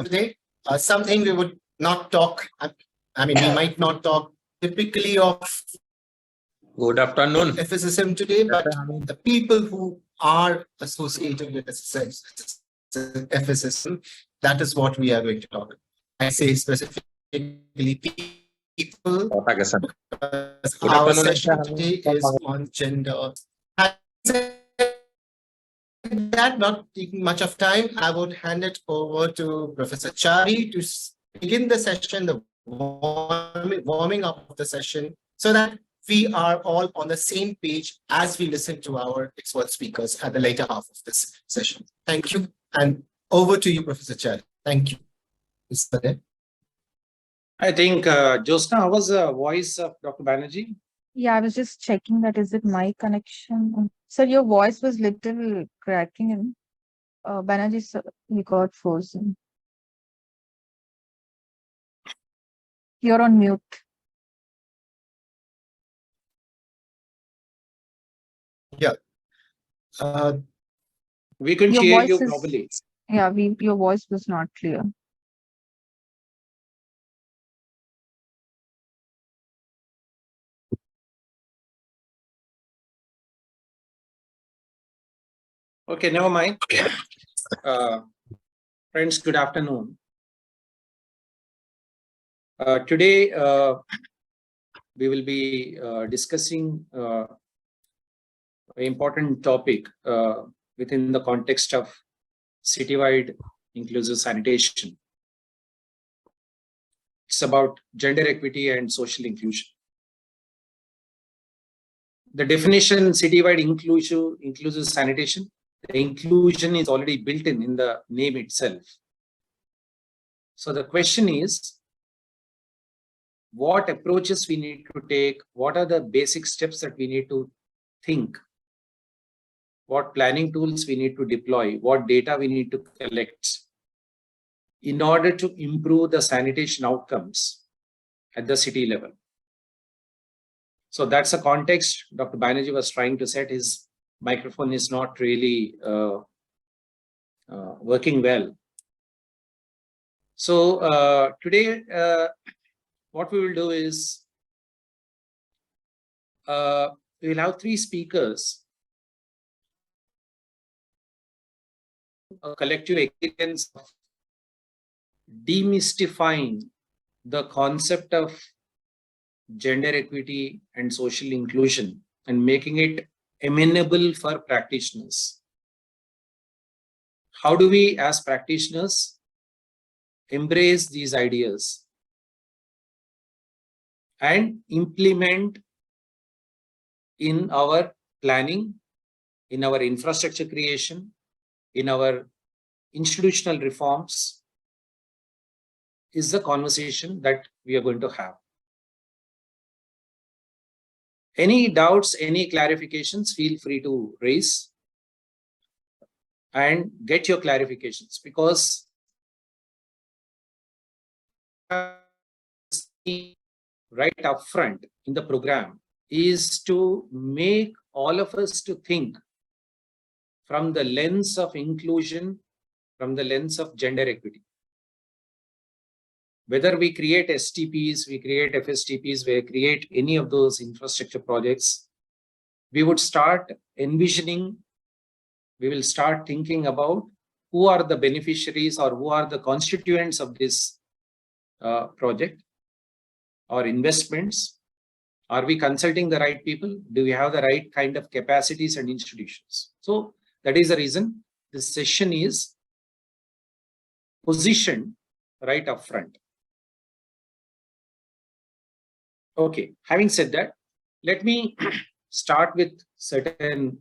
today. Something we would not talk. I mean, we might not talk typically of Good afternoon. FSSM today, but the people who are associated with FSSM, that is what we are going to talk. I say specifically people. Our session today is on gender. That not taking much of time, I would hand it over to Professor Chari to begin the session, the warming up of the session, so that we are all on the same page as we listen to our expert speakers at the later half of this session. Thank you. And over to you, Professor Chari. Thank you. I think, Josna, how was the voice of Dr. Banerjee? Yeah, I was just checking that. Is it my connection? Sir, your voice was little cracking in. Banerjee, sir, you got frozen. You're on mute. Yeah. We can Your hear voice you is- probably. Yeah, your voice was not clear. Okay, never mind. Friends, good afternoon. Today, we will be discussing an important topic within the context of citywide inclusive sanitation. It's about gender equity and social inclusion. The definition citywide inclusive sanitation, the inclusion is already built in the name itself. So the question is, what approaches we need to take? What are the basic steps that we need to think? What planning tools we need to deploy? What data we need to collect in order to improve the sanitation outcomes at the city level? So that's a context Dr. Banerjee was trying to set. His microphone is not really working well. So today, what we will do is we will have three speakers, a collective experience of demystifying the concept of gender equity and social inclusion and making it amenable for practitioners. How do we, as practitioners, embrace these ideas and implement in our planning, in our infrastructure creation, in our institutional reforms, is the conversation that we are going to have. Any doubts, any clarifications, feel free to raise and get your clarifications, because right up front in the program is to make all of us to think from the lens of inclusion, from the lens of gender equity. Whether we create STPs, we create FSTPs, we create any of those infrastructure projects, we would start envisioning, we will start thinking about who are the beneficiaries or who are the constituents of this project or investments. Are we consulting the right people? Do we have the right kind of capacities and institutions? So that is the reason this session is positioned right up front. Okay, having said that, let me start with certain,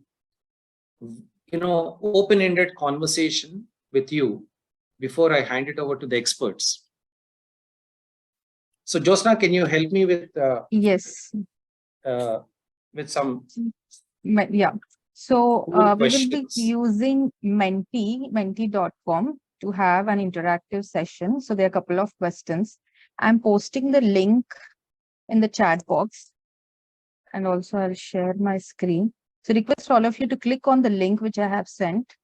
open-ended conversation with you before I hand it over to the experts. So, Josna, can you help me with Yes. With some? Yeah. So we will be questions. using menti.com to have an interactive session. So there are a couple of questions. I'm posting the link in the chat box, and also I'll share my screen. So request all of you to click on the link which I have sent.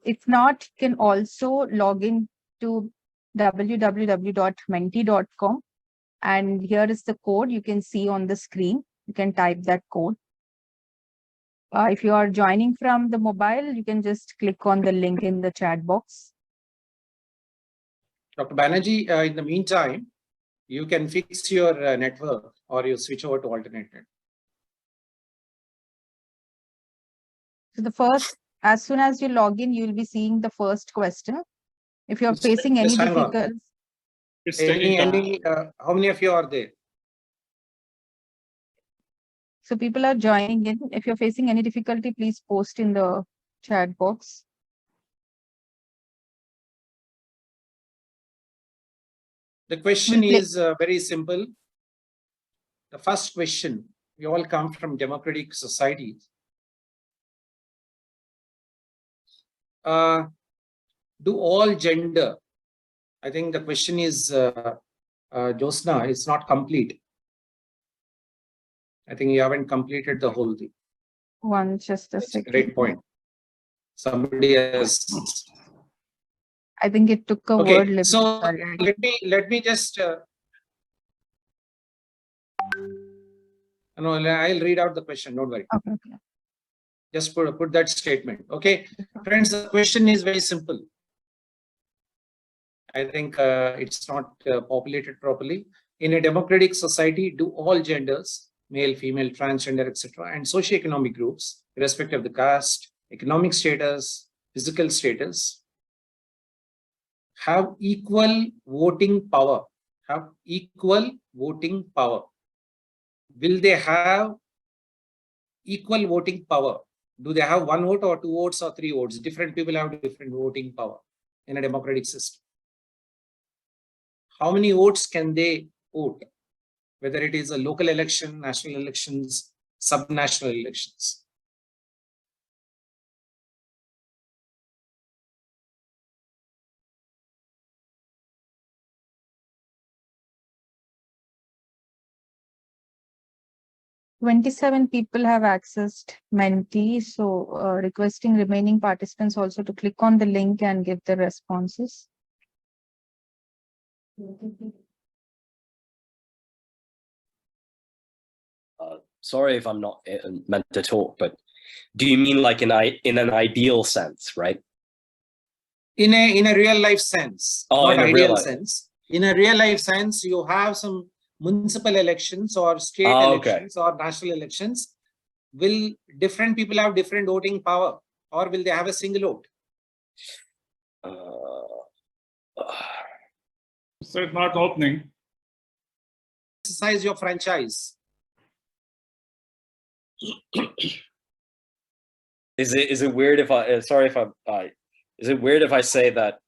If not, you can also log in to www.menti.com. And here is the code you can see on the screen. You can type that code. If you are joining from the mobile, you can just click on the link in the chat box. Dr. Banerjee, in the meantime, you can fix your network or you switch over to alternate net. So the first, as soon as you log in, you will be seeing the first question. If you're facing any Just hang on. difficulties, How many of you are there? so people are joining in. If you're facing any difficulty, please post in the chat box. The question is very simple. The first question, we all come from democratic societies. Do all gender, I think the question is, Josna, it's not complete. I think you haven't completed the whole thing. Just a That's second. a great point. Somebody has. I think it took a Okay, word limit. so Sorry. let me just. No, I'll read out the question. Don't worry. Okay. Just put that statement. Okay, friends, the question is very simple. I think it's not populated properly. In a democratic society, do all genders, male, female, transgender, etc., and socioeconomic groups, irrespective of the caste, economic status, physical status, have equal voting power? Have equal voting power? Will they have equal voting power? Do they have 1 vote or 2 votes or 3 votes? Different people have different voting power in a democratic system. How many votes can they vote? Whether it is a local election, national elections, subnational elections. Twenty-seven people have accessed Menti, so requesting remaining participants also to click on the link and give the responses. Sorry if I'm not meant to talk, but do you mean like in an ideal sense, right? In a real life sense, not in a ideal sense. In a real life sense, you have some municipal elections or state elections or national elections. Will different people have different voting power, or will they have a single vote? So it's not opening. Exercise your franchise. Is it weird if I is it weird if I say that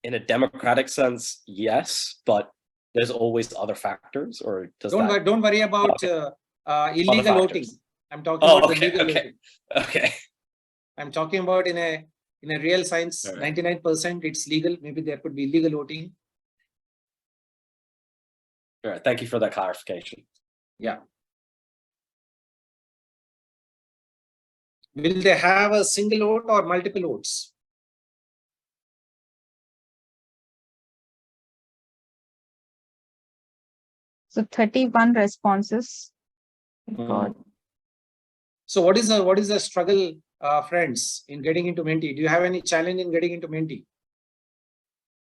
in a democratic sense, yes, but there's always other factors, or does don't worry about illegal voting. I'm talking about the legal voting. Okay. I'm talking about in a real science, 99% it's legal. Maybe there could be illegal voting. All right. Thank you for that clarification. Yeah. Will they have a single vote or multiple votes? So 31 responses. God. So what is the struggle, friends, in getting into Menti? Do you have any challenge in getting into Menti?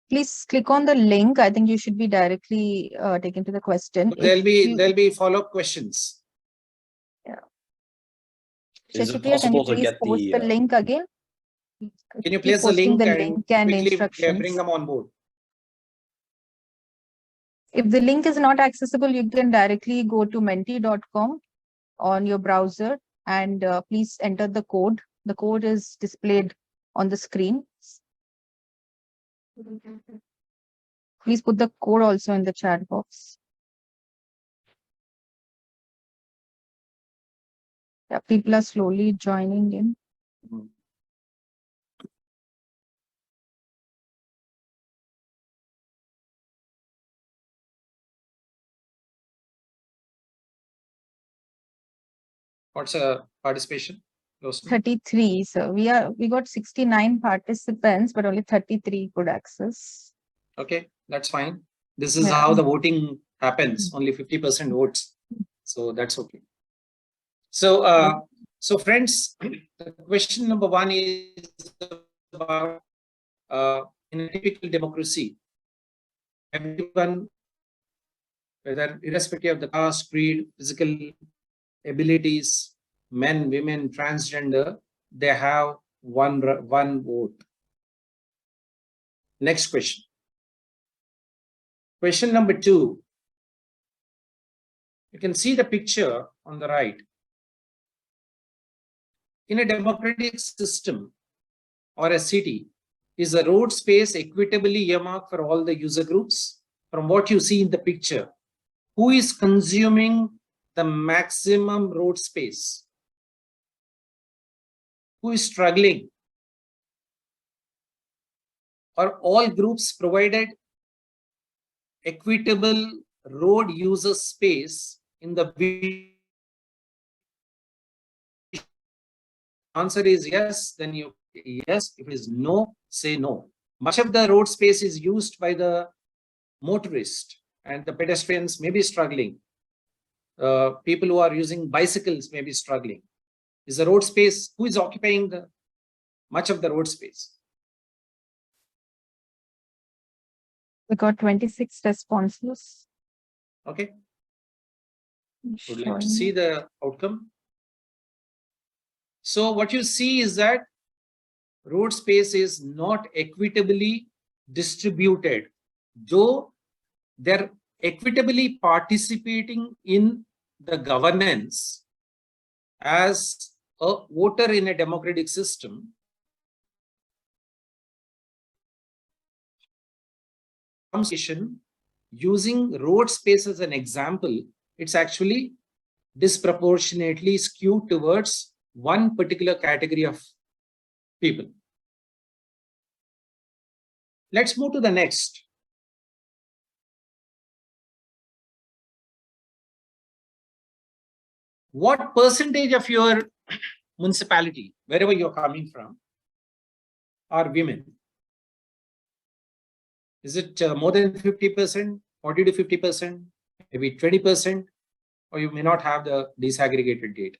Please click on the link. I think you should be directly taken to the question. There'll be follow-up questions. Yeah. Is it Shashikriya, possible can you to get post the link again? Can you place the link and quickly instructions. bring them on board? If the link is not accessible, you can directly go to menti.com on your browser and please enter the code. The code is displayed on the screen. Please put the code also in the chat box. Yeah, people are slowly joining in. What's a participation? Close to 33. So we got 69 participants, but only 33 could access. Okay, that's fine. This is Yeah. how the voting happens. Only 50% votes. So that's okay. So, so friends, the question number one is about in a typical democracy, everyone, whether irrespective of the caste, creed, physical abilities, men, women, transgender, they have one vote. Next question. Question number two. You can see the picture on the right. In a democratic system or a city, is the road space equitably earmarked for all the user groups? From what you see in the picture, who is consuming the maximum road space? Who is struggling? Are all groups provided equitable road user space in the answer is yes, then you yes. If it is no, say no. Much of the road space is used by the motorist, and the pedestrians may be struggling. People who are using bicycles may be struggling. Is the road space, who is occupying the much of the road space? We got 26 responses. Okay. Would like to see the outcome. So what you see is that road space is not equitably distributed, though they're equitably participating in the governance as a voter in a democratic system. Using road space as an example, it's actually disproportionately skewed towards one particular category of people. Let's move to the next. What percentage of your municipality, wherever you're coming from, are women? Is it more than 50%, 40 to 50%, maybe 20%, or you may not have the disaggregated data?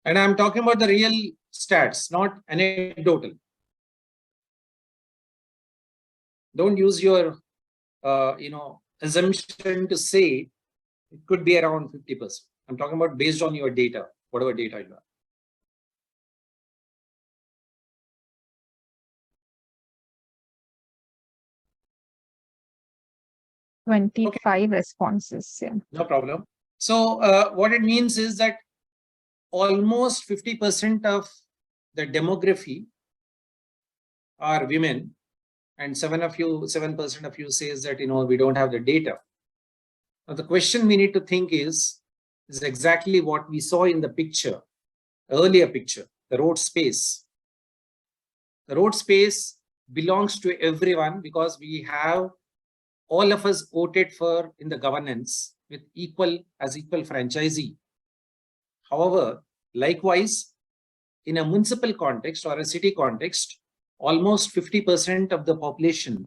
And I'm talking about the real stats, not anecdotal. Don't use your assumption to say it could be around 50%. I'm talking about based on your data, whatever data you have. Okay. Responses. Yeah. No problem. So what it means is that almost 50% of the demography are women, and 7% of you says that we don't have the data. Now the question we need to think is exactly what we saw in the picture, earlier picture, the road space. The road space belongs to everyone because we have all of us voted for in the governance with equal franchisee. However, likewise, in a municipal context or a city context, almost 50% of the population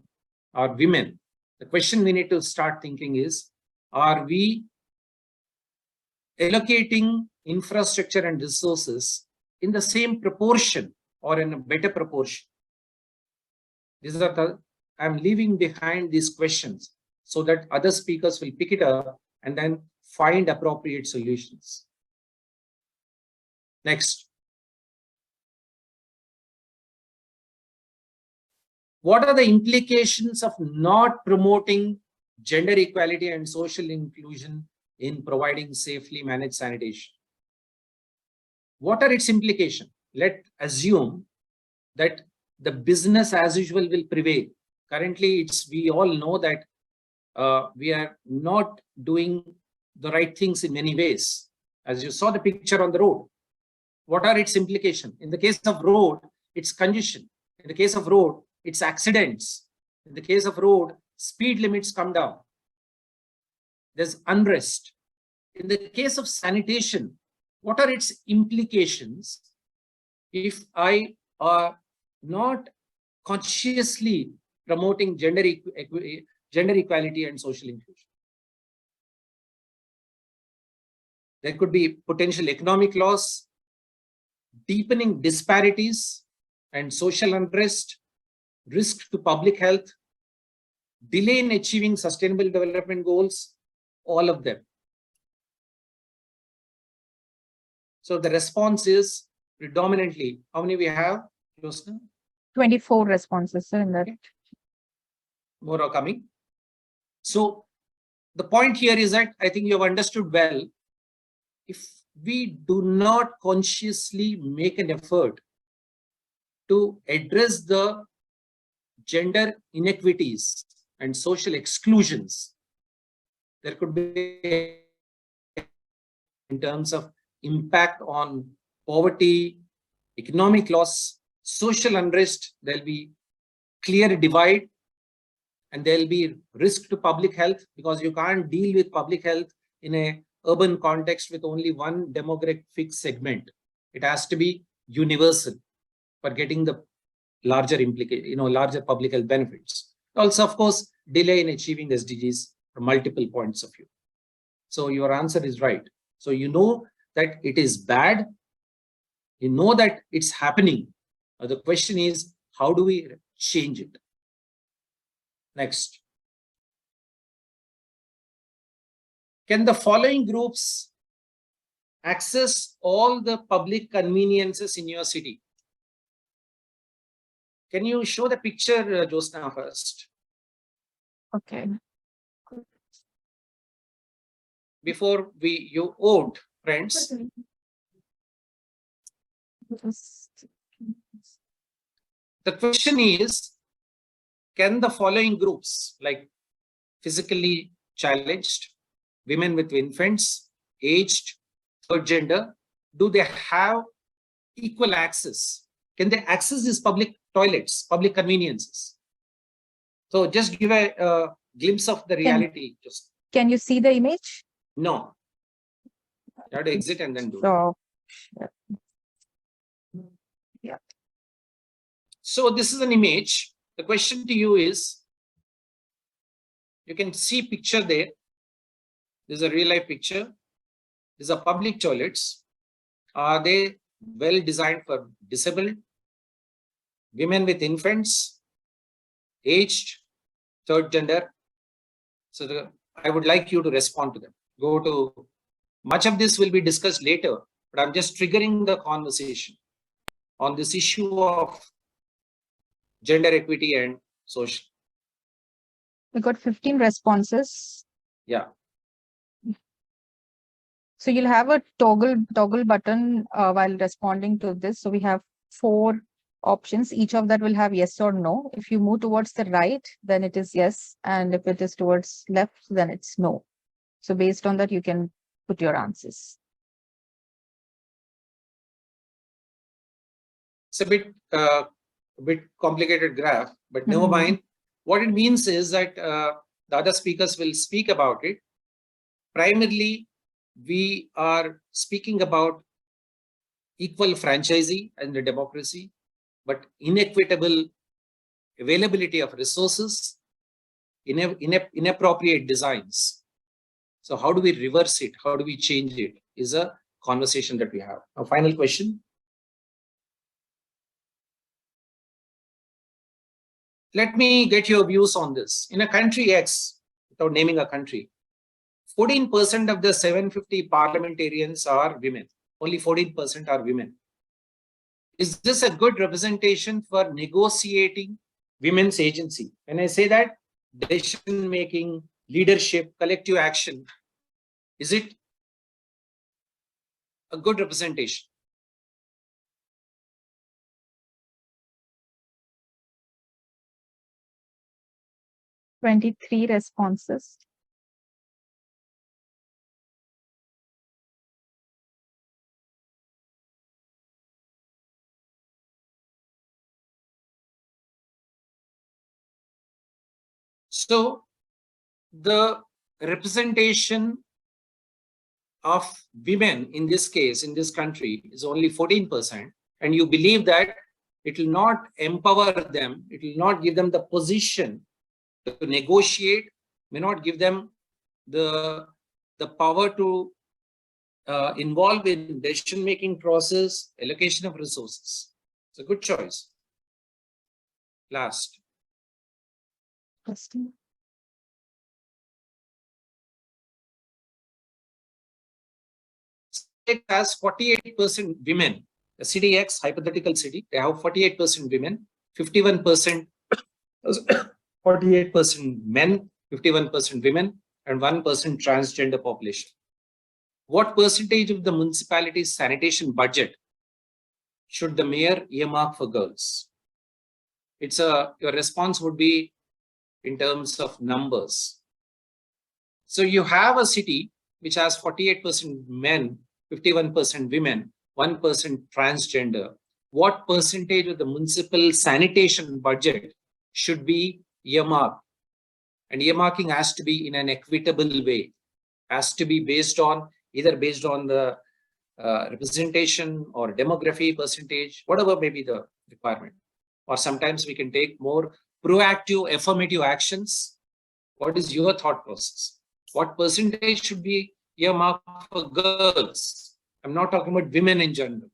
are women. The question we need to start thinking is, are we allocating infrastructure and resources in the same proportion or in a better proportion? These are I'm leaving behind these questions so that other speakers will pick it up and then find appropriate solutions. Next. What are the implications of not promoting gender equality and social inclusion in providing safely managed sanitation? What are its implications? Let's assume that the business as usual will prevail. Currently, we all know that we are not doing the right things in many ways. As you saw the picture on the road, what are its implications? In the case of road, it's congestion. In the case of road, it's accidents. In the case of road, speed limits come down. There's unrest. In the case of sanitation, what are its implications if I are not consciously promoting gender equality and social inclusion? There could be potential economic loss, deepening disparities and social unrest, risk to public health, delay in achieving sustainable development goals, all of them. So the response is predominantly, how many we have, Josna? 24 responses, sir, in that. More are coming. So the point here is that I think you have understood well, if we do not consciously make an effort to address the gender inequities and social exclusions, there could be, in terms of impact on poverty, economic loss, social unrest, there'll be clear divide, and there'll be risk to public health, because you can't deal with public health in a urban context with only one demographic segment. It has to be universal for getting the larger larger public health benefits. Also, of course, delay in achieving SDGs from multiple points of view. So your answer is right. So you know that it is bad. You know that it's happening. The question is, how do we change it? Next. Can the following groups access all the public conveniences in your city? Can you show the picture, Josna, first? Okay. Before you vote, friends. The question is, can the following groups, like physically challenged, women with infants, aged, third gender, do they have equal access? Can they access these public toilets, public conveniences? So just give a glimpse of the reality. Can you see the image? No. You have to exit and then do it. So, yeah. So this is an image. The question to you is, you can see picture there. There's a real life picture. These are public toilets. Are they well designed for disabled, women with infants, aged, third gender? So I would like you to respond to them. Much of this will be discussed later, but I'm just triggering the conversation on this issue of gender equity and social. We got 15 responses. Yeah. So you'll have a toggle button while responding to this. So we have 4 options. Each of that will have yes or no. If you move towards the right, then it is yes. And if it is towards left, then it's no. So based on that, you can put your answers. It's a bit complicated graph, but never mind. What it means is that the other speakers will speak about it. Primarily, we are speaking about equal franchisee and the democracy, but inequitable availability of resources, inappropriate designs. So how do we reverse it? How do we change it? Is a conversation that we have. A final question. Let me get your views on this. In a country X, without naming a country, 14% of the 750 parliamentarians are women. Only 14% are women. Is this a good representation for negotiating women's agency? When I say that, decision making, leadership, collective action, is it a good representation? $23 responses. So the representation of women in this case, in this country, is only 14%, and you believe that it will not empower them, it will not give them the position to negotiate, may not give them the power to involve in decision-making process, allocation of resources. It's a good choice. Last. It has 48% women. The CDX, hypothetical city, they have 48% women, 51%, 48% men, 51% women, and 1% transgender population. What percentage of the municipality's sanitation budget should the mayor earmark for girls? Your response would be in terms of numbers. So you have a city which has 48% men, 51% women, 1% transgender. What percentage of the municipal sanitation budget should be earmarked? And earmarking has to be in an equitable way, has to be based on either based on the representation or demography percentage, whatever may be the requirement. Or sometimes we can take more proactive, affirmative actions. What is your thought process? What percentage should be earmarked for girls? I'm not talking about women in general.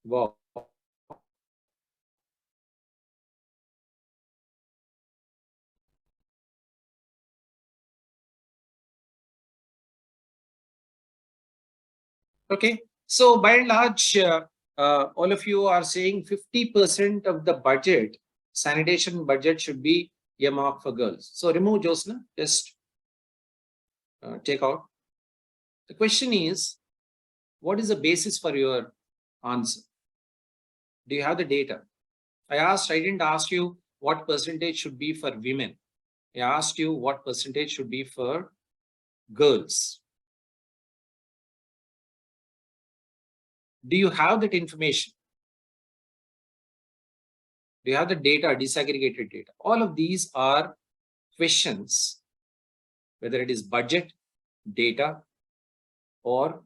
Wow. Okay, so by and large, all of you are saying 50% of the budget, sanitation budget, should be earmarked for girls. So remove Josna, just take out. The question is, what is the basis for your answer? Do you have the data? I didn't ask you what percentage should be for women. I asked you what percentage should be for girls. Do you have that information? Do you have the data, disaggregated data? All of these are questions, whether it is budget, data, or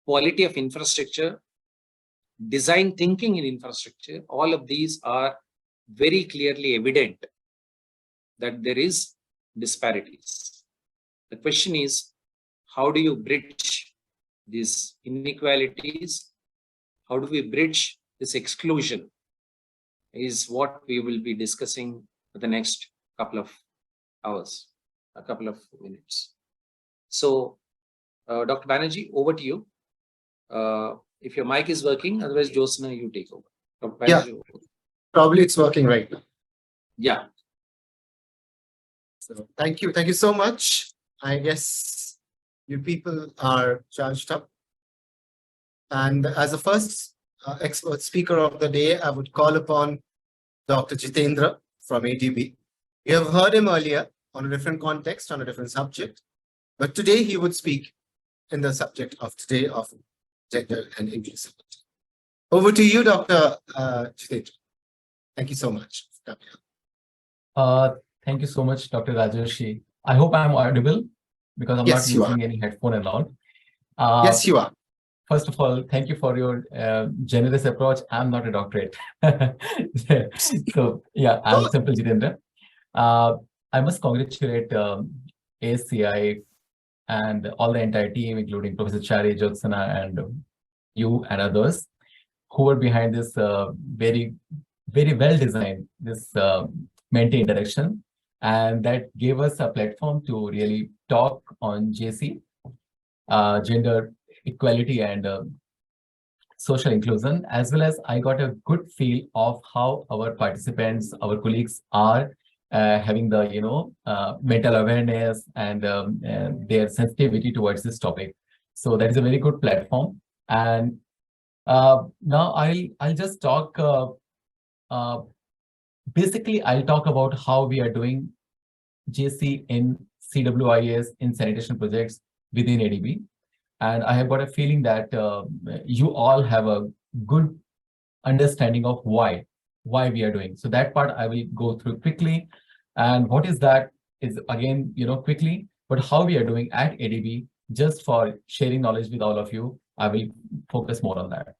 quality of infrastructure, design thinking in infrastructure. All of these are very clearly evident that there is disparities. The question is, how do you bridge these inequalities? How do we bridge this exclusion? Is what we will be discussing for the next couple of hours, a couple of minutes. So, Dr. Banerjee, over to you. If your mic is working, otherwise, Josna, you take over. Dr. Banerjee, Yeah, probably it's working right now. Yeah. So thank you so much. I guess you people are charged up. And as a first expert speaker of the day, I would call upon Dr. Jitendra from ADB. You have heard him earlier on a different context, on a different subject, but today he would speak in the subject of today of gender and inclusivity. Over to you, Dr. Jitendra. Thank you so much. Thank you so much, Dr. Rajarshi. I hope I'm audible because I'm not using any headphone and all. Yes, you are. First of all, thank you for your generous approach. I'm not a doctorate. So yeah, I'm Simple Jitendra. I must congratulate ASCI and all the entire team, including Professor Chari, Jyotsana, and you and others who were behind this very well designed, this Mente interaction, and that gave us a platform to really talk on JC, gender equality and social inclusion, as well as I got a good feel of how our participants, our colleagues are having the mental awareness and their sensitivity towards this topic. So that is a very good platform. And now I'll just talk. Basically, I'll talk about how we are doing JC in CWIS in sanitation projects within ADB. And I have got a feeling that you all have a good understanding of why we are doing. So that part I will go through quickly. And what is that is again, quickly, but how we are doing at ADB, just for sharing knowledge with all of you, I will focus more on that.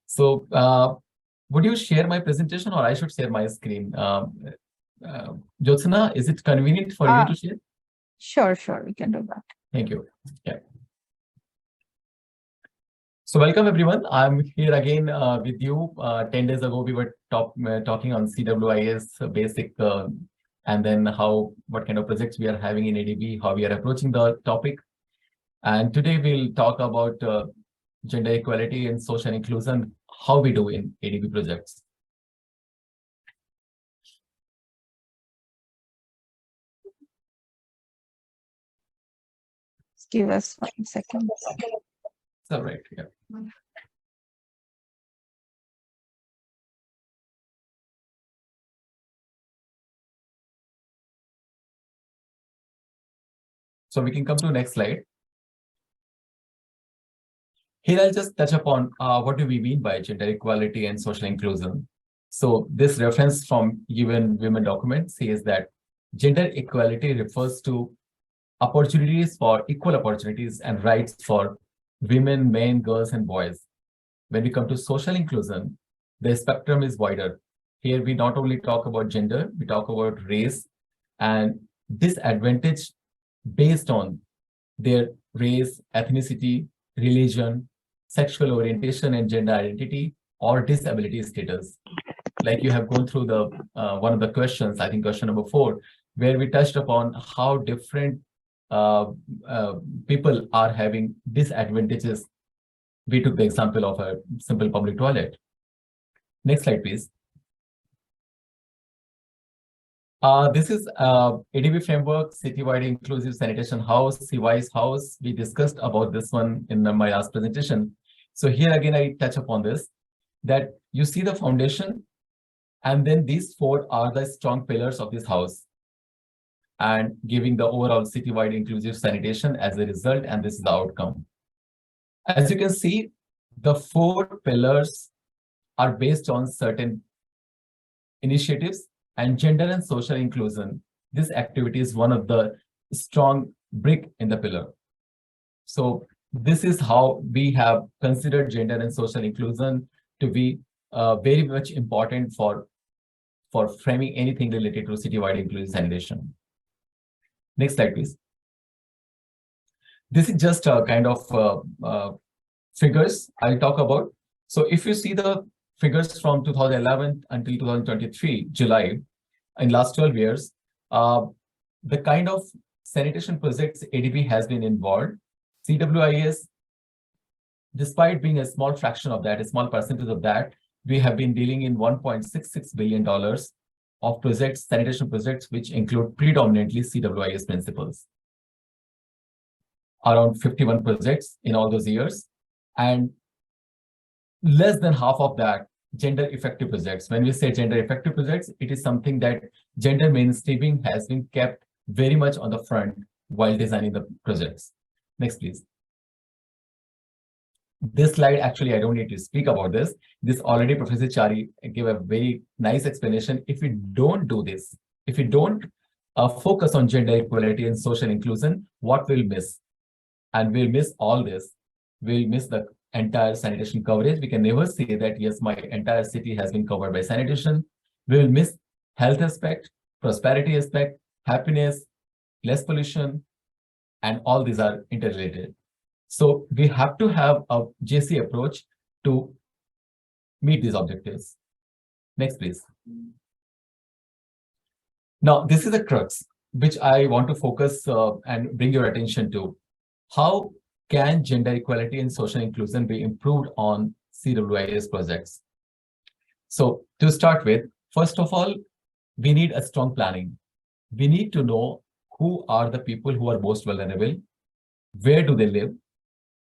So would you share my presentation or I should share my screen? Jyotsna, is it convenient for you to share? Sure, we can do that. Thank you. Yeah. So welcome everyone. I'm here again with you. 10 days ago, we were talking on CWIS basic and then what kind of projects we are having in ADB, how we are approaching the topic. And today we'll talk about gender equality and social inclusion, how we do in ADB projects. Just give us 1 second. It's all right. Yeah. So we can come to next slide. Here I'll just touch upon what do we mean by gender equality and social inclusion. So this reference from UN Women document says that gender equality refers to opportunities for equal opportunities and rights for women, men, girls, and boys. When we come to social inclusion, the spectrum is wider. Here we not only talk about gender, we talk about race and disadvantage based on their race, ethnicity, religion, sexual orientation and gender identity, or disability status. Like you have gone through the one of the questions, I think question number 4, where we touched upon how different people are having disadvantages. We took the example of a simple public toilet. Next slide, please. This is ADB framework, citywide inclusive sanitation house, CWISE house. We discussed about this one in my last presentation. So here again, I touch upon this, that you see the foundation, and then these 4 are the strong pillars of this house and giving the overall citywide inclusive sanitation as a result, and this is the outcome. As you can see, the 4 pillars are based on certain initiatives, and gender and social inclusion, this activity is one of the strong brick in the pillar. So this is how we have considered gender and social inclusion to be very much important for framing anything related to citywide inclusive sanitation. Next slide, please. This is just a kind of figures I'll talk about. So if you see the figures from 2011 until 2023, July, in last 12 years, the kind of sanitation projects ADB has been involved, CWIS, despite being a small fraction of that, a small percentage of that, we have been dealing in $1.66 billion of projects, sanitation projects, which include predominantly CWIS principles. Around 51 projects in all those years, and less than half of that gender effective projects. When we say gender effective projects, it is something that gender mainstreaming has been kept very much on the front while designing the projects. Next, please. This slide, actually, I don't need to speak about this. This already Professor Chari gave a very nice explanation. If we don't do this, if we don't focus on gender equality and social inclusion, what we'll miss? And we'll miss all this. We'll miss the entire sanitation coverage. We can never say that, yes, my entire city has been covered by sanitation. We will miss health aspect, prosperity aspect, happiness, less pollution, and all these are interrelated. So we have to have a JC approach to meet these objectives. Next, please. Now, this is a crux which I want to focus and bring your attention to. How can gender equality and social inclusion be improved on CWIS projects? So to start with, first of all, we need a strong planning. We need to know who are the people who are most vulnerable, where do they live,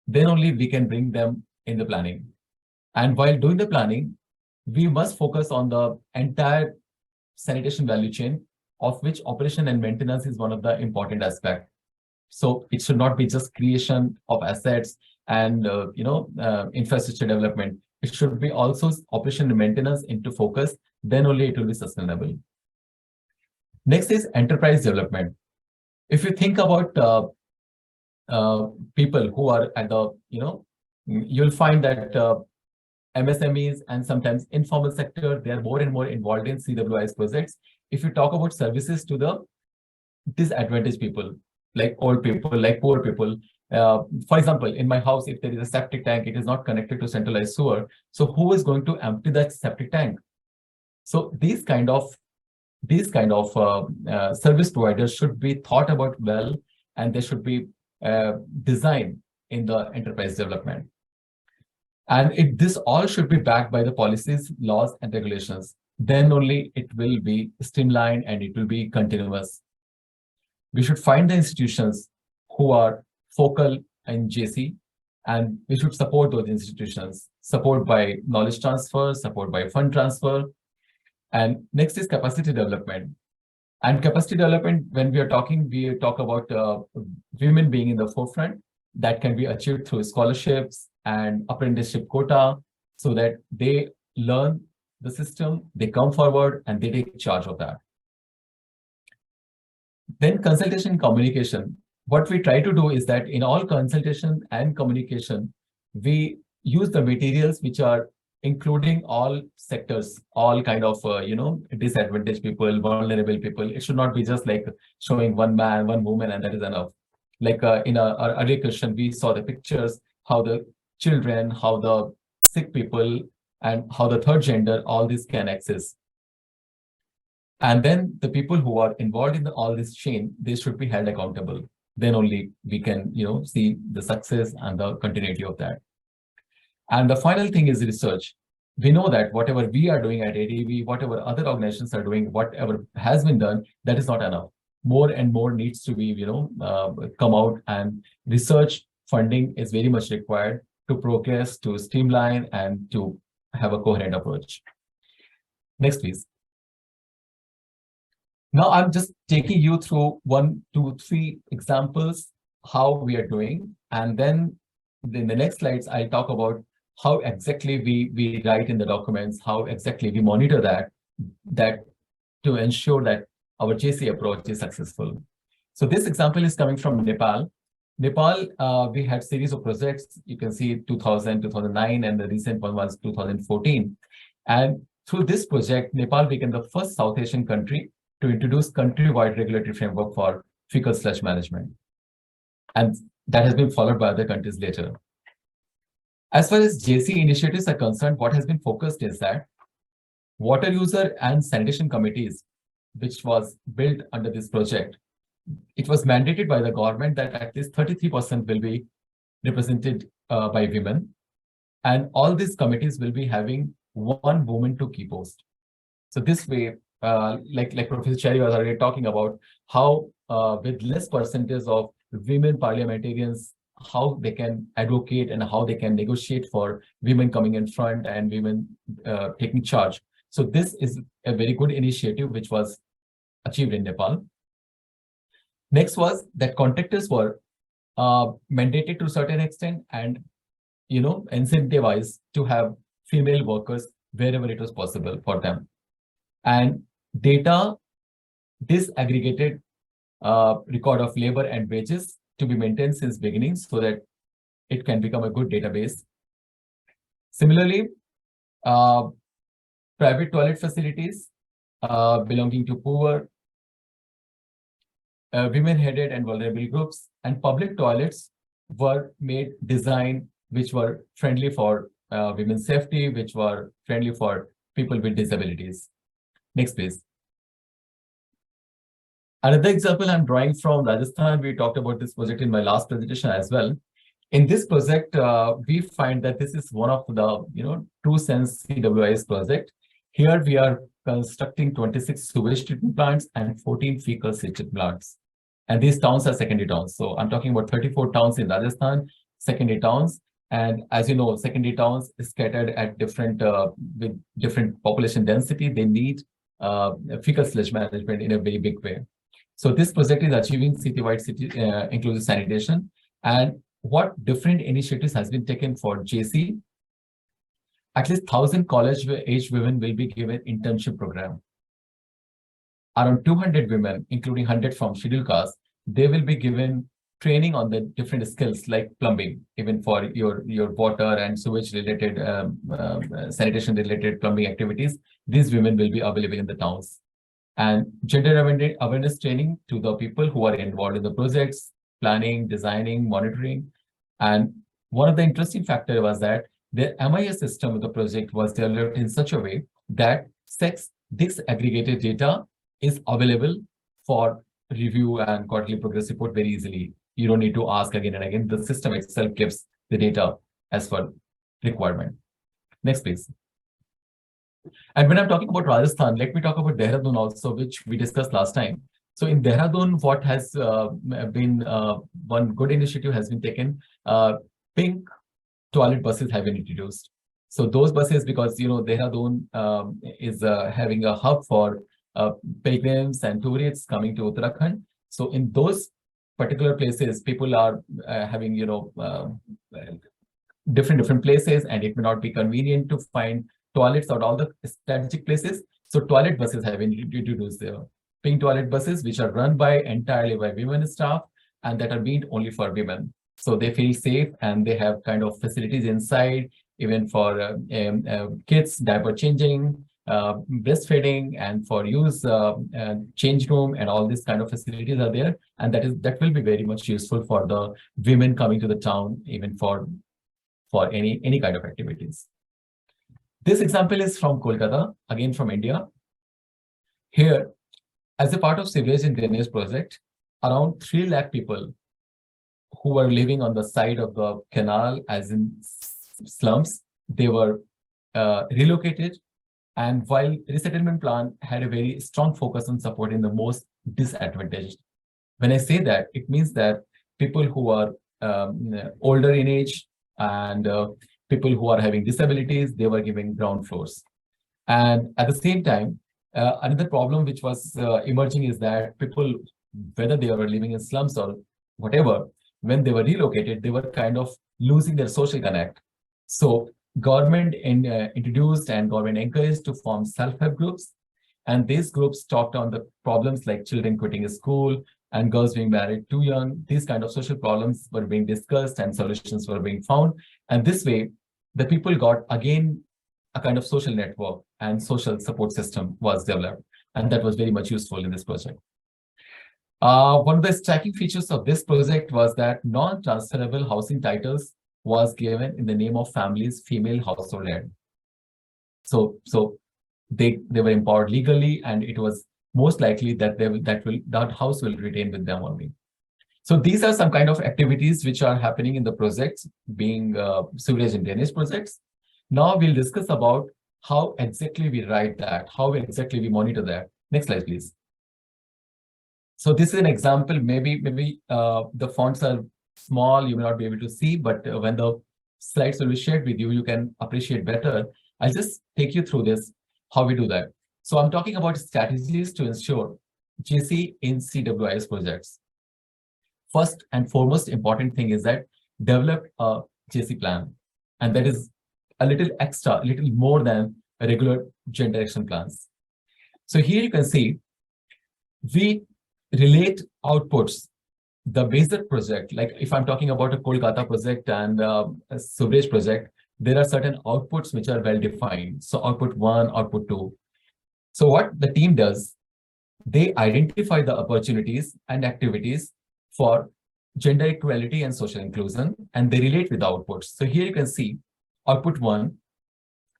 then only we can bring them in the planning. And while doing the planning, we must focus on the entire sanitation value chain, of which operation and maintenance is one of the important aspects. So it should not be just creation of assets and infrastructure development. It should be also operation and maintenance into focus. Then only it will be sustainable. Next is enterprise development. If you think about people who are at the, you'll find that MSMEs and sometimes informal sector, they are more and more involved in CWI's projects. If you talk about services to the disadvantaged people, like old people, like poor people, for example, in my house, if there is a septic tank, it is not connected to centralized sewer. So who is going to empty that septic tank? So these kind of service providers should be thought about well, and they should be designed in the enterprise development. And this all should be backed by the policies, laws, and regulations. Then only it will be streamlined and it will be continuous. We should find the institutions who are focal in JC, and we should support those institutions, support by knowledge transfer, support by fund transfer. And next is capacity development. And capacity development, when we talk about women being in the forefront. That can be achieved through scholarships and apprenticeship quota, so that they learn the system, they come forward, and they take charge of that. Then consultation and communication. What we try to do is that in all consultation and communication, we use the materials which are including all sectors, all kind of, disadvantaged people, vulnerable people. It should not be just like showing one man, one woman, and that is enough. Like in our earlier question, we saw the pictures, how the children, how the sick people, and how the third gender, all this can access. And then the people who are involved in all this chain, they should be held accountable. Then only we can, see the success and the continuity of that. And the final thing is research. We know that whatever we are doing at ADB, whatever other organizations are doing, whatever has been done, that is not enough. More and more needs to be, come out, and research funding is very much required to progress, to streamline, and to have a coherent approach. Next, please. Now, I'm just taking you through 1, 2, 3 examples, how we are doing. And then in the next slides, I'll talk about how exactly we write in the documents, how exactly we monitor that to ensure that our JC approach is successful. So this example is coming from Nepal. Nepal, we had series of projects. You can see 2000, 2009, and the recent one was 2014. And through this project, Nepal became the first South Asian country to introduce country-wide regulatory framework for fecal sludge management. And that has been followed by other countries later. As far as JC initiatives are concerned, what has been focused is that water user and sanitation committees, which was built under this project, it was mandated by the government that at least 33% will be represented by women. And all these committees will be having one woman to key post. So this way, like Professor Cherry was already talking about, how with less percentage of women parliamentarians, how they can advocate and how they can negotiate for women coming in front and women taking charge. So this is a very good initiative which was achieved in Nepal. Next was that contractors were mandated to a certain extent and, incentivized to have female workers wherever it was possible for them. And data, disaggregated record of labor and wages to be maintained since beginning so that it can become a good database. Similarly, private toilet facilities belonging to poor, women-headed and vulnerable groups, and public toilets were made design which were friendly for women's safety, which were friendly for people with disabilities. Next, please. Another example I'm drawing from Rajasthan. We talked about this project in my last presentation as well. In this project, we find that this is one of the true sense CWI's project. Here we are constructing 26 sewage treatment plants and 14 fecal treatment plants. And these towns are secondary towns. So I'm talking about 34 towns in Rajasthan, secondary towns. And as you know, secondary towns is scattered at different with different population density. They need fecal sludge management in a very big way. So this project is achieving city-wide inclusive sanitation. And what different initiatives has been taken for JC? At least 1,000 college-age women will be given internship program. around 200 women, including 100 from scheduled castes, they will be given training on the different skills like plumbing, even for your water and sewage related, sanitation related plumbing activities. These women will be available in the towns. And gender awareness training to the people who are involved in the projects, planning, designing, monitoring. And one of the interesting factors was that the MIS system of the project was developed in such a way that this aggregated data is available for review and quarterly progress report very easily. You don't need to ask again and again. The system itself gives the data as per requirement. Next, please. And when I'm talking about Rajasthan, let me talk about Dehradun also, which we discussed last time. So in Dehradun, what has been one good initiative has been taken. Pink toilet buses have been introduced. So those buses, because Dehradun is having a hub for pilgrims and tourists coming to Uttarakhand. So in those particular places, people are having different places, and it may not be convenient to find toilets at all the strategic places. So toilet buses have been introduced there. Pink toilet buses, which are run entirely by women staff, and that are meant only for women. So they feel safe, and they have kind of facilities inside, even for kids, diaper changing, breastfeeding, and for use change room, and all these kind of facilities are there. And that will be very much useful for the women coming to the town, even for any kind of activities. This example is from Kolkata, again from India. Here, as a part of Sewage and Drainage project, around 3 lakh people who were living on the side of the canal, as in slums, they were relocated. And while resettlement plan had a very strong focus on supporting the most disadvantaged. When I say that, it means that people who are older in age and people who are having disabilities, they were given ground floors. And at the same time, another problem which was emerging is that people, whether they were living in slums or whatever, when they were relocated, they were kind of losing their social connect. So government introduced and government encouraged to form self-help groups. And these groups talked on the problems like children quitting school and girls being married too young. These kind of social problems were being discussed and solutions were being found. And this way, the people got, again, a kind of social network and social support system was developed. And that was very much useful in this project. One of the striking features of this project was that non-transferable housing titles was given in the name of family's female household head. So they were empowered legally, and it was most likely that that house will retain with them only. So these are some kind of activities which are happening in the projects, being sewage and drainage projects. Now we'll discuss about how exactly we write that, how exactly we monitor that. Next slide, please. So this is an example. Maybe the fonts are small, you may not be able to see, but when the slides will be shared with you, you can appreciate better. I'll just take you through this, how we do that. So I'm talking about strategies to ensure JC in CWIS projects. First and foremost important thing is that develop a JC plan. And that is a little extra, a little more than a regular gender action plans. So here you can see, we relate outputs. The basic project, like if I'm talking about a Kolkata project and a sewage project, there are certain outputs which are well defined. So output 1, output 2. So what the team does, they identify the opportunities and activities for gender equality and social inclusion, and they relate with the outputs. So here you can see output 1,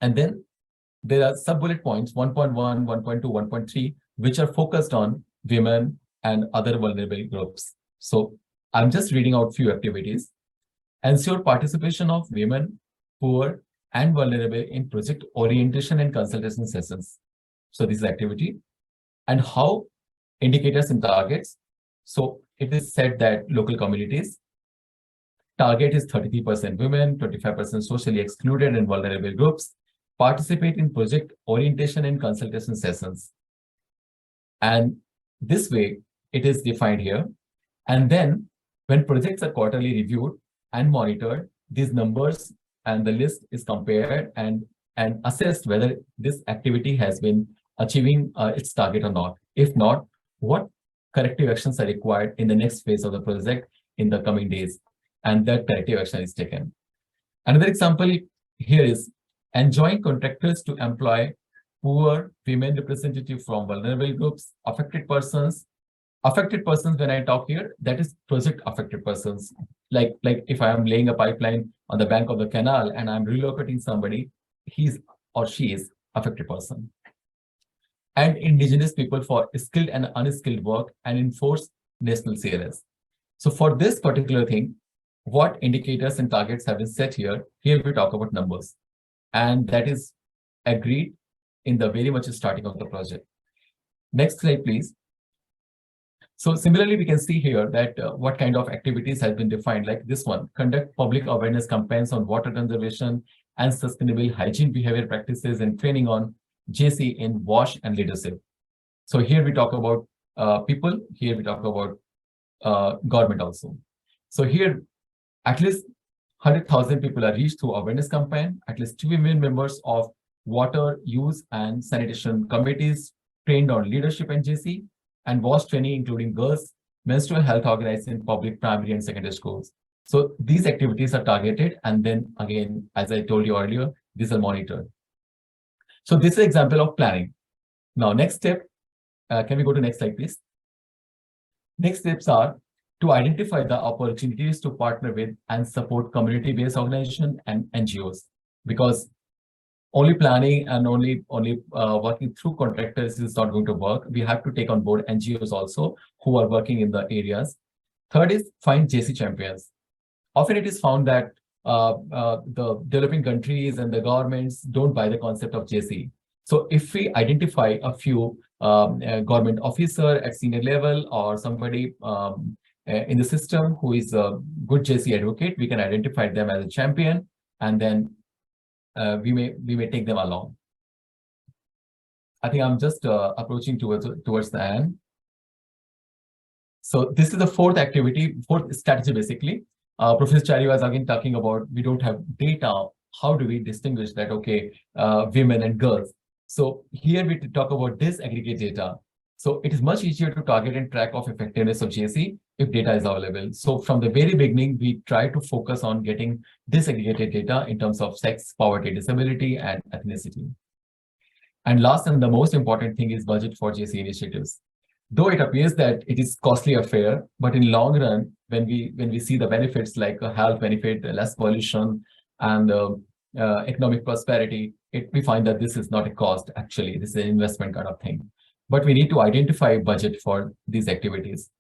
and then there are sub-bullet points 1.1, 1.2, 1.3, which are focused on women and other vulnerable groups. So I'm just reading out few activities. Ensure participation of women, poor, and vulnerable in project orientation and consultation sessions. So this is activity. And how indicators and targets. So it is said that local communities, target is 33% women, 25% socially excluded and vulnerable groups, participate in project orientation and consultation sessions. And this way, it is defined here. And then when projects are quarterly reviewed and monitored, these numbers and the list is compared and assessed whether this activity has been achieving its target or not. If not, what corrective actions are required in the next phase of the project in the coming days? And that corrective action is taken. Another example here is enjoining contractors to employ poor women representatives from vulnerable groups, affected persons. Affected persons, when I talk here, that is project affected persons. Like if I am laying a pipeline on the bank of the canal and I'm relocating somebody, he's or she is affected person. And indigenous people for skilled and unskilled work and enforce national CLS. So for this particular thing, what indicators and targets have been set here? Here we talk about numbers. And that is agreed in the very much starting of the project. Next slide, please. So similarly, we can see here that what kind of activities has been defined, like this one: conduct public awareness campaigns on water conservation and sustainable hygiene behavior practices and training on JC in WASH and leadership. So here we talk about people, here we talk about government also. So here, at least 100,000 people are reached through awareness campaign, at least 2 million members of water use and sanitation committees trained on leadership and JC, and WASH training, including girls, menstrual health organized in public primary and secondary schools. So these activities are targeted, and then again, as I told you earlier, these are monitored. So this is an example of planning. Now, next step, can we go to next slide, please? Next steps are to identify the opportunities to partner with and support community-based organizations and NGOs, because only planning and only working through contractors is not going to work. We have to take on board NGOs also who are working in the areas. Third is find JC champions. Often it is found that the developing countries and the governments don't buy the concept of JC. So if we identify a few government officer at senior level or somebody in the system who is a good JC advocate, we can identify them as a champion, and then we may take them along. I think I'm just approaching towards the end. So this is the fourth strategy basically. Professor Chari was again talking about we don't have data. How do we distinguish that, okay, women and girls? So here we talk about disaggregate data. So it is much easier to target and track of effectiveness of JC if data is available. So from the very beginning, we try to focus on getting disaggregated data in terms of sex, poverty, disability, and ethnicity. And last and the most important thing is budget for JC initiatives. Though it appears that it is costly affair, but in long run, when we see the benefits like a health benefit, less pollution, and economic prosperity, we find that this is not a cost. Actually, this is an investment kind of thing. But we need to identify budget for these activities.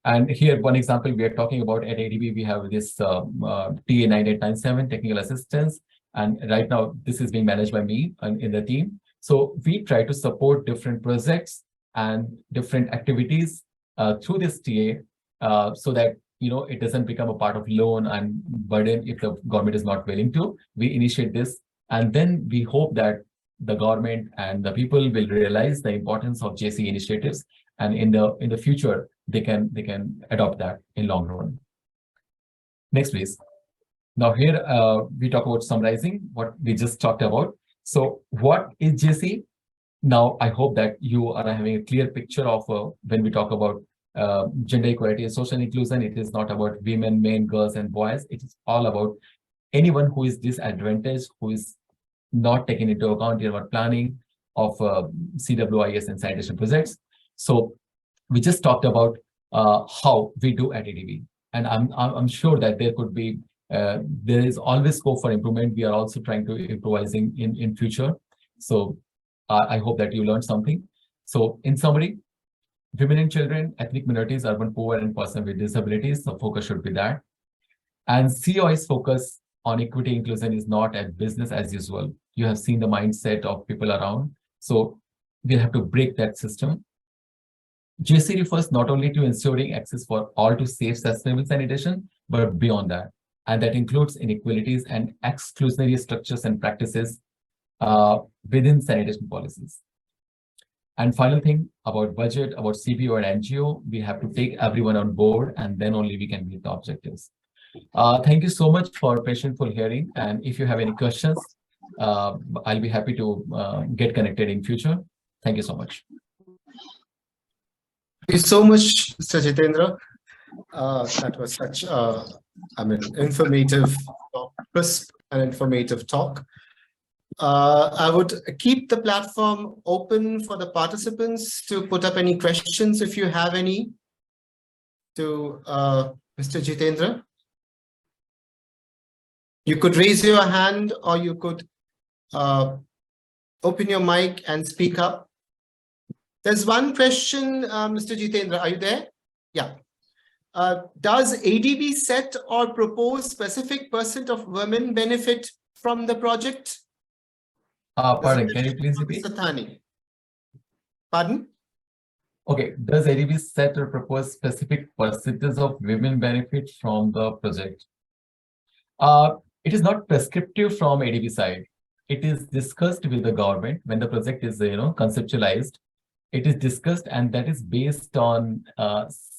And here, one example we are talking about at ADB, we have this TA 9897 technical assistance. And right now, this is being managed by me and in the team. So we try to support different projects and different activities through this TA so that it doesn't become a part of loan and burden if the government is not willing to. We initiate this, and then we hope that the government and the people will realize the importance of JC initiatives, and in the future they can adopt that in long run. Next, please. Now here we talk about summarizing what we just talked about. So what is JC? Now I hope that you are having a clear picture of when we talk about gender equality and social inclusion. It is not about women, men, girls, and boys. It is all about anyone who is disadvantaged, who is not taken into account in our planning of CWIS and sanitation projects. So we just talked about how we do at ADB, and I'm sure that there could be there is always scope for improvement. We are also trying to improvising in future. So I hope that you learned something. So in summary, women and children, ethnic minorities, urban poor, and persons with disabilities, the focus should be that. And COI's focus on equity inclusion is not a business as usual. You have seen the mindset of people around. So we have to break that system. JC refers not only to ensuring access for all to safe, sustainable sanitation, but beyond that. And that includes inequalities and exclusionary structures and practices within sanitation policies. And final thing about budget, about CBO and NGO, we have to take everyone on board, and then only we can meet the objectives. Thank you so much for patientful hearing. And if you have any questions, I'll be happy to get connected in future. Thank you so much. Thank you so much, Mr. Jitendra. That was such informative, crisp and informative talk. I would keep the platform open for the participants to put up any questions if you have any to Mr. Jitendra. You could raise your hand or you could open your mic and speak up. There's one question, Mr. Jitendra, are you there? Yeah. Does ADB set or propose specific % of women benefit from the project? Pardon, can you please repeat? Sathani. Pardon? Okay, does ADB set or propose specific percentage of women benefit from the project? It is not prescriptive from ADB side. It is discussed with the government when the project is, conceptualized. It is discussed, and that is based on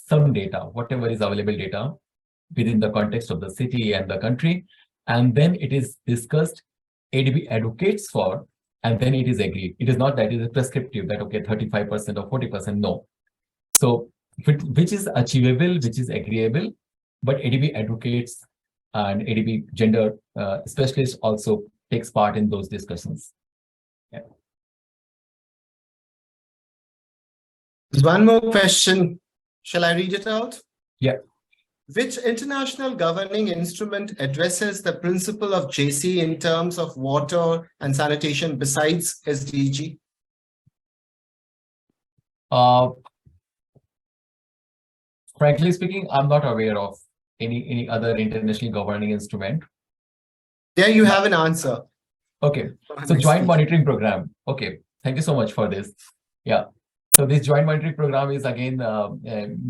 some data, whatever is available data within the context of the city and the country. And then it is discussed, ADB advocates for, and then it is agreed. It is not that it is prescriptive that, okay, 35% or 40%, no. So which is achievable, which is agreeable, but ADB advocates and ADB gender specialists also takes part in those discussions. Yeah. There's one more question. Shall I read it out? Yeah. Which international governing instrument addresses the principle of JC in terms of water and sanitation besides SDG? Frankly speaking, I'm not aware of any other international governing instrument. There you have an answer. Okay, so joint monitoring program. Okay, thank you so much for this. Yeah, so this joint monitoring program is again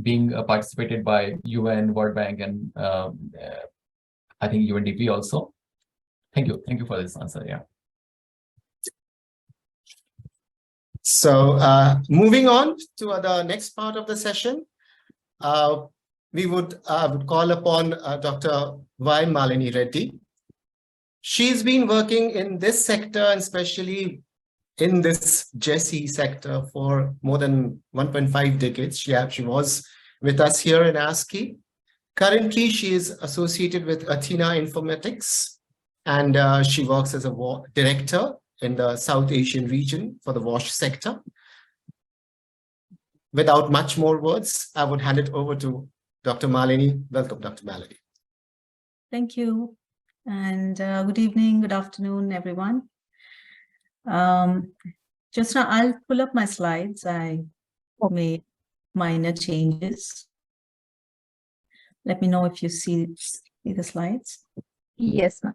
being participated by UN, World Bank, and I think UNDP also. Thank you for this answer. Yeah. So moving on to the next part of the session, we would call upon Dr. Y. Malini Reddy. She's been working in this sector and especially in this JESI sector for more than 1.5 decades. She was with us here in ASCII. Currently, she is associated with Athena Informatics, and she works as a director in the South Asian region for the WASH sector. Without much more words, I would hand it over to Dr. Malini. Welcome, Dr. Malini. Thank you. And good evening, good afternoon, everyone. Just now, I'll pull up my slides. I made minor changes. Let me know if you see the slides. Yes, ma'am.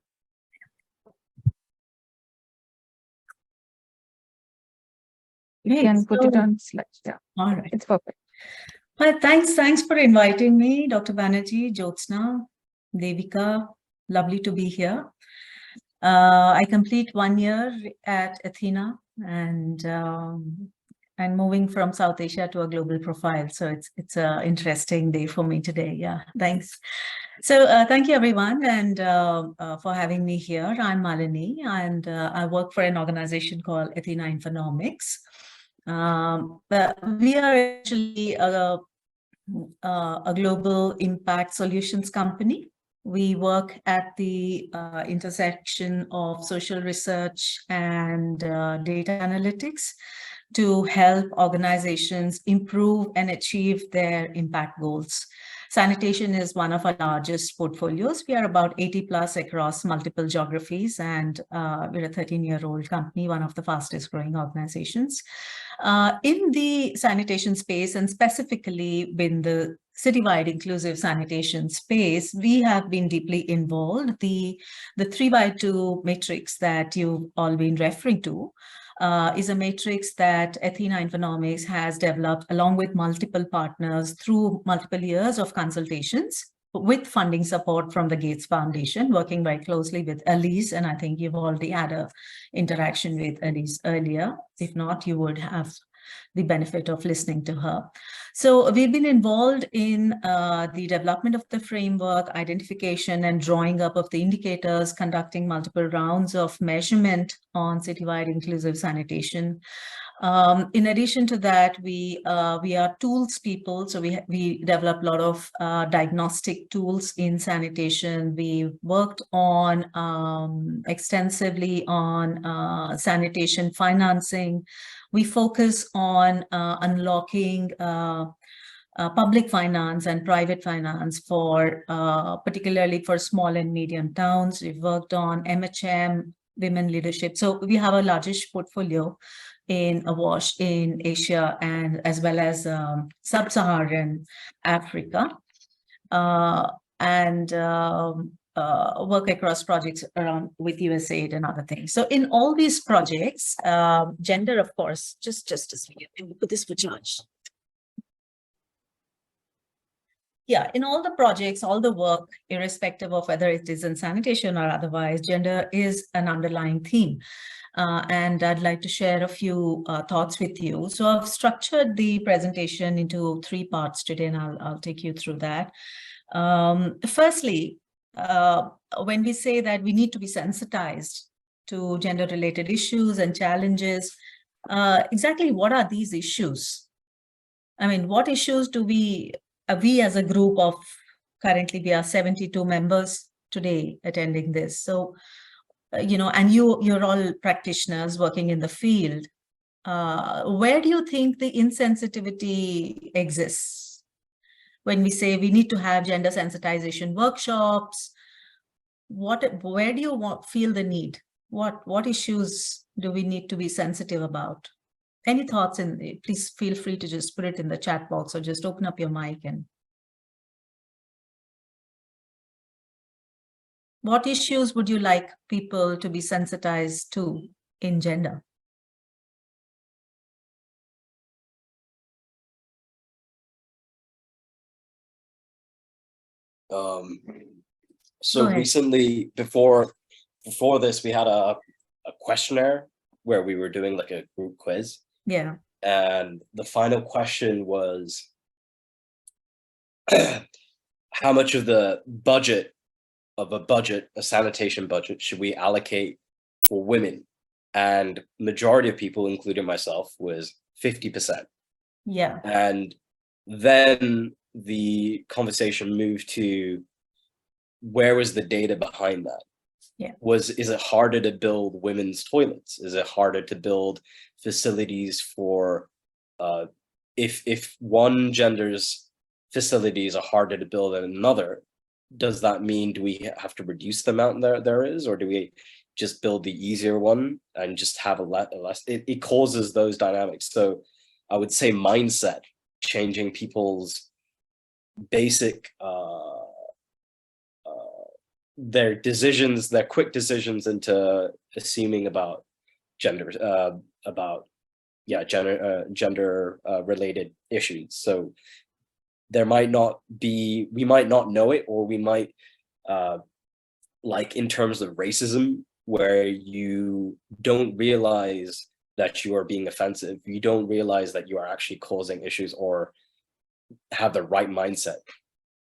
You can put it on slides. Yeah. All right. It's perfect. Well, thanks for inviting me, Dr. Banerjee, Jyotsna, Devika. Lovely to be here. I complete 1 year at Athena and moving from South Asia to a global profile. So it's an interesting day for me today. Yeah, thanks. So thank you, everyone, and for having me here. I'm Malini, and I work for an organization called Athena Infonomics. But we are actually a global impact solutions company. We work at the intersection of social research and data analytics to help organizations improve and achieve their impact goals. Sanitation is one of our largest portfolios. We are about 80 plus across multiple geographies, and we're a 13-year-old company, one of the fastest growing organizations. In the sanitation space, and specifically in the citywide inclusive sanitation space, we have been deeply involved. The 3x2 matrix that you've all been referring to is a matrix that Athena Infonomics has developed along with multiple partners through multiple years of consultations with funding support from the Gates Foundation, working very closely with Elise. And I think you've already had an interaction with Elise earlier. If not, you would have the benefit of listening to her. So we've been involved in the development of the framework, identification and drawing up of the indicators, conducting multiple rounds of measurement on citywide inclusive sanitation, In addition to that, we are tools people, so we develop a lot of diagnostic tools in sanitation. We worked on extensively on sanitation financing. We focus on unlocking public finance and private finance for particularly for small and medium towns. We've worked on MHM, women leadership. So we have a largish portfolio in AWASH in Asia and as well as sub-Saharan Africa, and work across projects around with USAID and other things. So in all these projects, gender, of course, just a second, let me put this for charge. Yeah, in all the projects, all the work, irrespective of whether it is in sanitation or otherwise, gender is an underlying theme. And I'd like to share a few thoughts with you. So I've structured the presentation into 3 parts today, and I'll take you through that. Firstly, when we say that we need to be sensitized to gender-related issues and challenges, exactly what are these issues? I mean, what issues do we as a group of, currently we are 72 members today attending this. So, you know, and you're all practitioners working in the field. Where do you think the insensitivity exists? When we say we need to have gender sensitization workshops, where do you feel the need? What issues do we need to be sensitive about? Any thoughts please feel free to just put it in the chat box or just open up your mic. And what issues would you like people to be sensitized to in gender? So recently, before this, we had a questionnaire where we were doing like a group quiz. Yeah. And the final question was, how much of the budget, a sanitation budget, should we allocate for women? And majority of people, including myself, was 50%. Yeah. And then the conversation moved to, where was the data behind that? Yeah. Is it harder to build women's toilets? Is it harder to build facilities for, if one gender's facilities are harder to build than another, does that mean, do we have to reduce the amount there is, or do we just build the easier one and just have a less? It causes those dynamics. So I would say mindset, changing people's basic their decisions, their quick decisions, into assuming about gender related issues. So there might not be, we might not know it, or we might like in terms of racism, where you don't realize that you are being offensive, you don't realize that you are actually causing issues or have the right mindset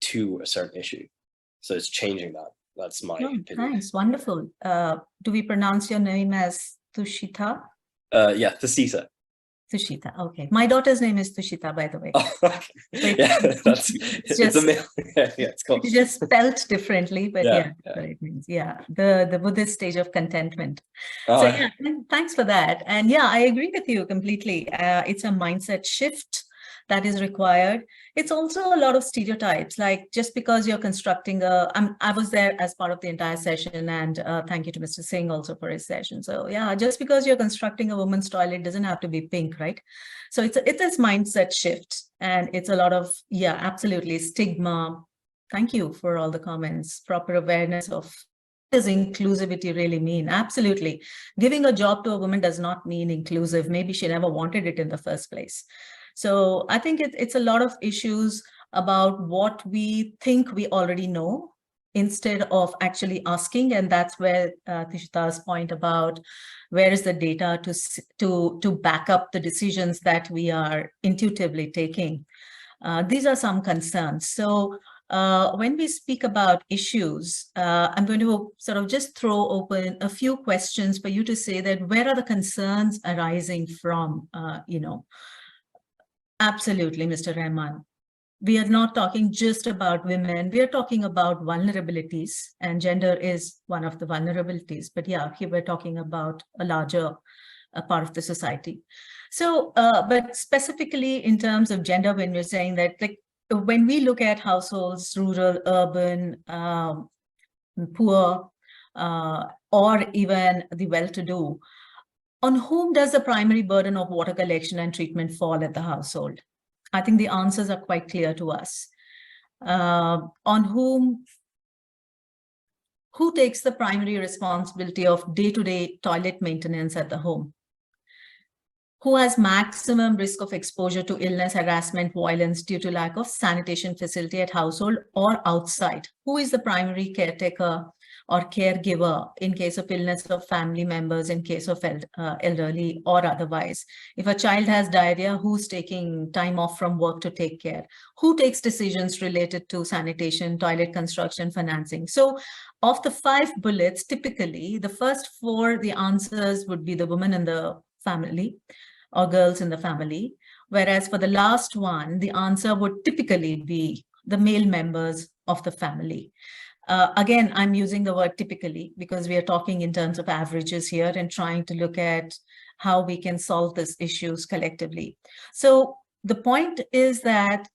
to a certain issue. So it's changing that. That's my opinion. Thanks, wonderful. Do we pronounce your name as Tushita? Yeah, Tushita. Tushita, okay. My daughter's name is Tushita, by the way. Oh, okay. Yeah, it's a male. Yeah, it's called. It's just spelled differently, but yeah. What it means. Yeah, the Buddhist stage of contentment. So yeah, thanks for that. And yeah, I agree with you completely. It's a mindset shift that is required. It's also a lot of stereotypes, like just because you're constructing I was there as part of the entire session, and thank you to Mr. Singh also for his session. So yeah, just because you're constructing a woman's toilet doesn't have to be pink, right? So it's this mindset shift, and it's a lot of, yeah, absolutely, stigma. Thank you for all the comments. Proper awareness of what does inclusivity really mean? Absolutely. Giving a job to a woman does not mean inclusive. Maybe she never wanted it in the first place. So I think it's a lot of issues about what we think we already know instead of actually asking. And that's where Tushita's point about where is the data to back up the decisions that we are intuitively taking. These are some concerns. So when we speak about issues, I'm going to sort of just throw open a few questions for you to say that where are the concerns arising from, Absolutely, Mr. Rahman. We are not talking just about women. We are talking about vulnerabilities, and gender is one of the vulnerabilities. But yeah, here we're talking about a larger part of the society. So, but specifically in terms of gender, when we're saying that, like, when we look at households, rural, urban, poor, or even the well-to-do, on whom does the primary burden of water collection and treatment fall at the household? I think the answers are quite clear to us. On who takes the primary responsibility of day-to-day toilet maintenance at the home? Who has maximum risk of exposure to illness, harassment, violence due to lack of sanitation facility at household or outside? Who is the primary caretaker or caregiver in case of illness of family members, in case of elderly or otherwise? If a child has diarrhea, who's taking time off from work to take care? Who takes decisions related to sanitation, toilet construction, financing? So of the 5 bullets, typically the first 4, the answers would be the woman in the family or girls in the family. Whereas for the last one, the answer would typically be the male members of the family. Again, I'm using the word typically because we are talking in terms of averages here and trying to look at how we can solve these issues collectively. So the point is that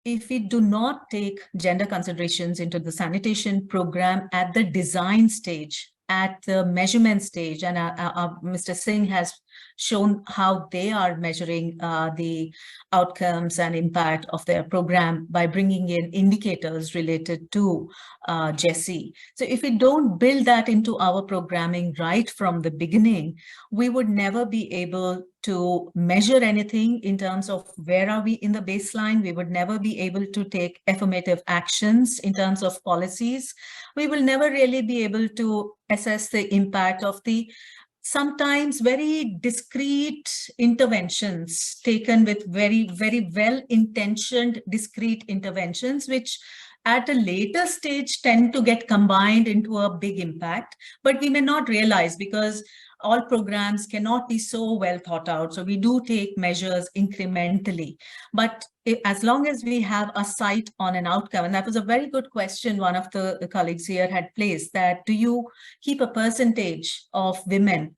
if we do not take gender considerations into the sanitation program at the design stage, at the measurement stage, and Mr. Singh has shown how they are measuring the outcomes and impact of their program by bringing in indicators related to GESI. So if we don't build that into our programming right from the beginning, we would never be able to measure anything in terms of where are we in the baseline. We would never be able to take affirmative actions in terms of policies. We will never really be able to assess the impact of the sometimes very discrete interventions taken with very, very well-intentioned discrete interventions, which at a later stage tend to get combined into a big impact, but we may not realize because all programs cannot be so well thought out. So we do take measures incrementally, but as long as we have a sight on an outcome, and that was a very good question one of the colleagues here had placed, that do you keep a percentage of women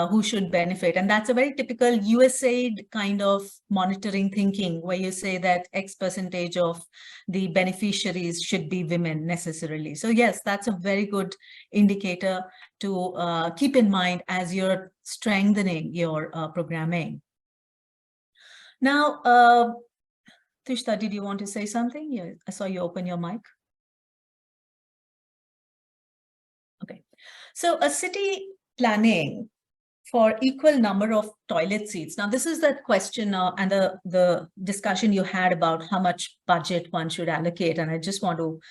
who should benefit? And that's a very typical USAID kind of monitoring thinking, where you say that X percentage of the beneficiaries should be women necessarily. So yes, that's a very good indicator to keep in mind as you're strengthening your programming. Now, Trishta, did you want to say something? Yeah, I saw you open your mic. Okay, so a city planning for equal number of toilet seats. Now, this is that question and the discussion you had about how much budget one should allocate. And I just want to,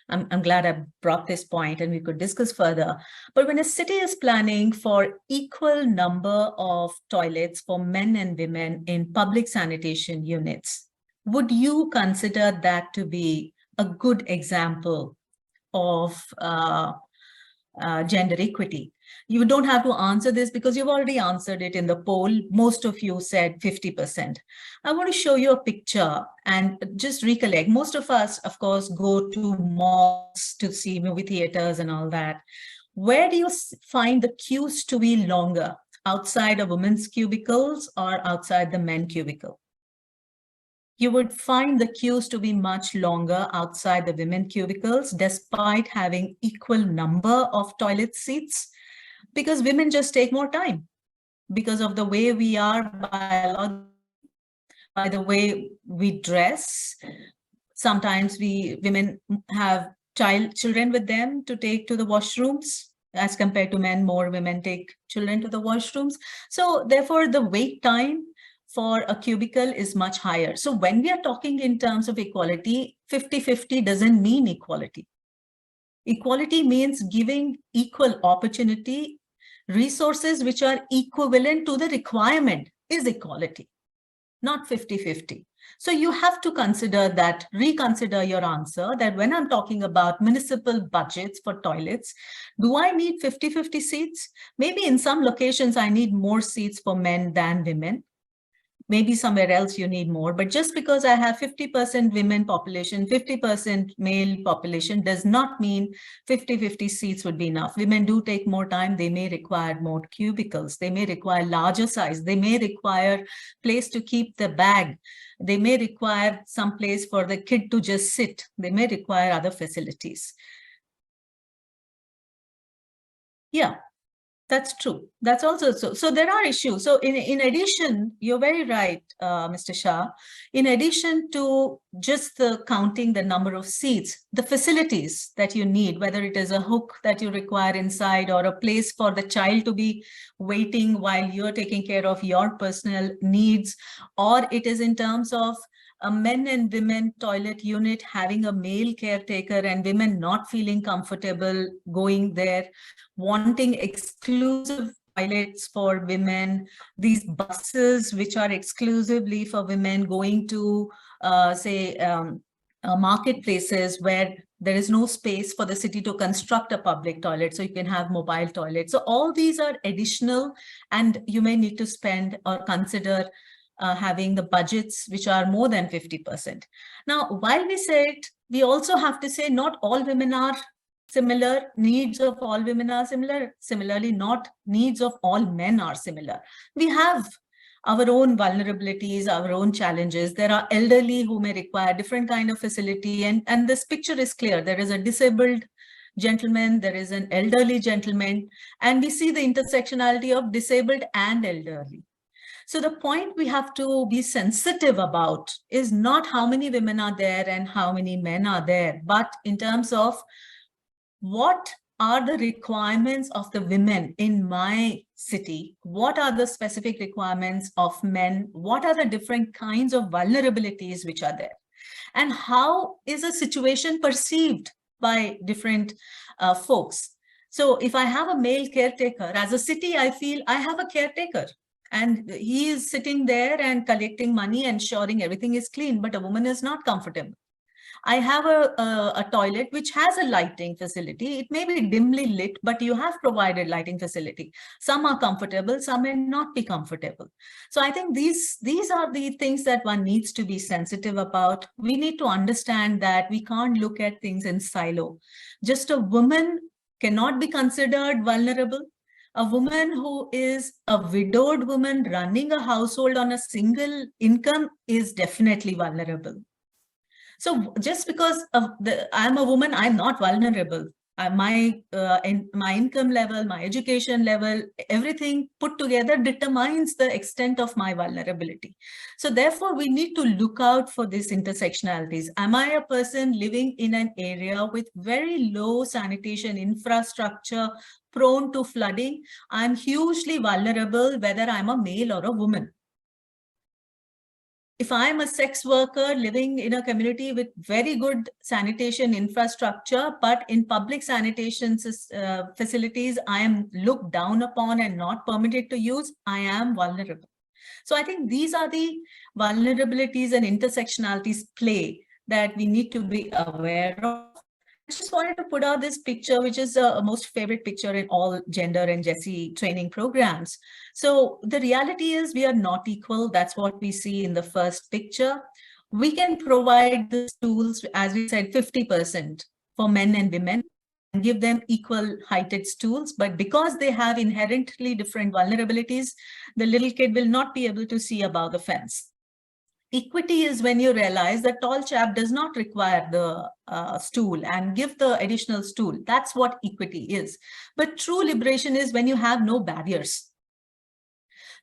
I'm glad I brought this point and we could discuss further. But when a city is planning for equal number of toilets for men and women in public sanitation units, would you consider that to be a good example of gender equity? You don't have to answer this because you've already answered it in the poll. Most of you said 50%. I want to show you a picture and just recollect. Most of us, of course, go to malls to see movie theaters and all that. Where do you find the queues to be longer? Outside of women's cubicles or outside the men's cubicle? You would find the queues to be much longer outside the women cubicles, despite having equal number of toilet seats, because women just take more time because of the way we are biologically, by the way we dress. Sometimes women have children with them to take to the washrooms, as compared to men. More women take children to the washrooms. So therefore, the wait time for a cubicle is much higher. So when we are talking in terms of equality, 50-50 doesn't mean equality. Equality means giving equal opportunity, resources which are equivalent to the requirement is equality, not 50-50. So you have to consider that, reconsider your answer, that when I'm talking about municipal budgets for toilets, do I need 50-50 seats? Maybe in some locations, I need more seats for men than women. Maybe somewhere else you need more, but just because I have 50% women population, 50% male population does not mean 50-50 seats would be enough. Women do take more time. They may require more cubicles. They may require larger size. They may require place to keep the bag. They may require some place for the kid to just sit. They may require other facilities. Yeah. That's true. That's also so. So there are issues. So in addition, you're very right, Mr. Shah. In addition to just the counting the number of seats, the facilities that you need, whether it is a hook that you require inside or a place for the child to be waiting while you're taking care of your personal needs, or it is in terms of a men and women toilet unit having a male caretaker and women not feeling comfortable going there, wanting exclusive toilets for women, these buses which are exclusively for women going to, marketplaces where there is no space for the city to construct a public toilet, so you can have mobile toilets. So all these are additional, and you may need to spend or consider having the budgets which are more than 50%. Now, while we say it, we also have to say not all women are similar, needs of all women are similar. Similarly, not needs of all men are similar. We have our own vulnerabilities, our own challenges. There are elderly who may require different kind of facility, and this picture is clear. There is a disabled gentleman, there is an elderly gentleman, and we see the intersectionality of disabled and elderly. So the point we have to be sensitive about is not how many women are there and how many men are there, but in terms of what are the requirements of the women in my city? What are the specific requirements of men? What are the different kinds of vulnerabilities which are there? And how is a situation perceived by different folks? So if I have a male caretaker, as a city, I feel I have a caretaker. And he is sitting there and collecting money and ensuring everything is clean, but a woman is not comfortable. I have a toilet which has a lighting facility. It may be dimly lit, but you have provided lighting facility. Some are comfortable, some may not be comfortable. So I think these are the things that one needs to be sensitive about. We need to understand that we can't look at things in silo. Just a woman cannot be considered vulnerable. A woman who is a widowed woman running a household on a single income is definitely vulnerable. So just because I'm a woman, I'm not vulnerable. My income level, my education level, everything put together determines the extent of my vulnerability. So therefore, we need to look out for these intersectionalities. Am I a person living in an area with very low sanitation infrastructure, prone to flooding? I'm hugely vulnerable whether I'm a male or a woman. If I'm a sex worker living in a community with very good sanitation infrastructure, but in public sanitation facilities, I am looked down upon and not permitted to use, I am vulnerable. So I think these are the vulnerabilities and intersectionalities play that we need to be aware of. I just wanted to put out this picture, which is a most favorite picture in all gender and GESI training programs. So the reality is we are not equal. That's what we see in the first picture. We can provide the tools, as we said, 50% for men and women, and give them equal heighted stools. But because they have inherently different vulnerabilities, the little kid will not be able to see above the fence. Equity is when you realize that tall chap does not require the stool and give the additional stool. That's what equity is. But true liberation is when you have no barriers.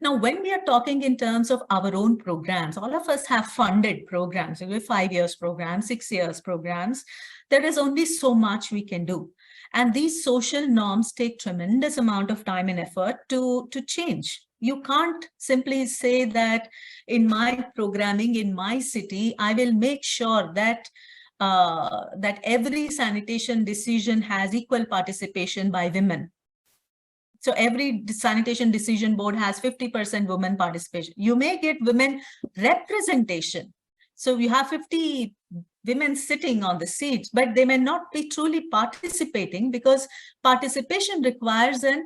Now, when we are talking in terms of our own programs, all of us have funded programs, 5 years programs, 6 years programs. There is only so much we can do. And these social norms take tremendous amount of time and effort to change. You can't simply say that in my programming, in my city, I will make sure that that every sanitation decision has equal participation by women. So every sanitation decision board has 50% women participation. You may get women representation, So you have 50 women sitting on the seats, but they may not be truly participating, because participation requires an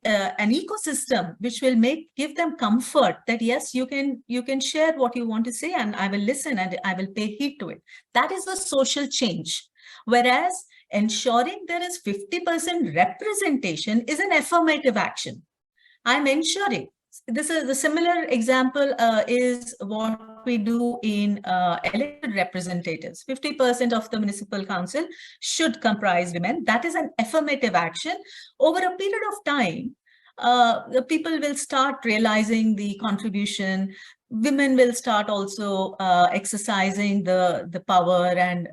ecosystem which will give them comfort that yes, you can share what you want to say, and I will listen and I will pay heed to it. That is a social change. Whereas ensuring there is 50% representation is an affirmative action. I'm ensuring. This is the similar example is what we do in elected representatives. 50% of the municipal council should comprise women. That is an affirmative action. Over a period of time, the people will start realizing the contribution. Women will start also exercising the power and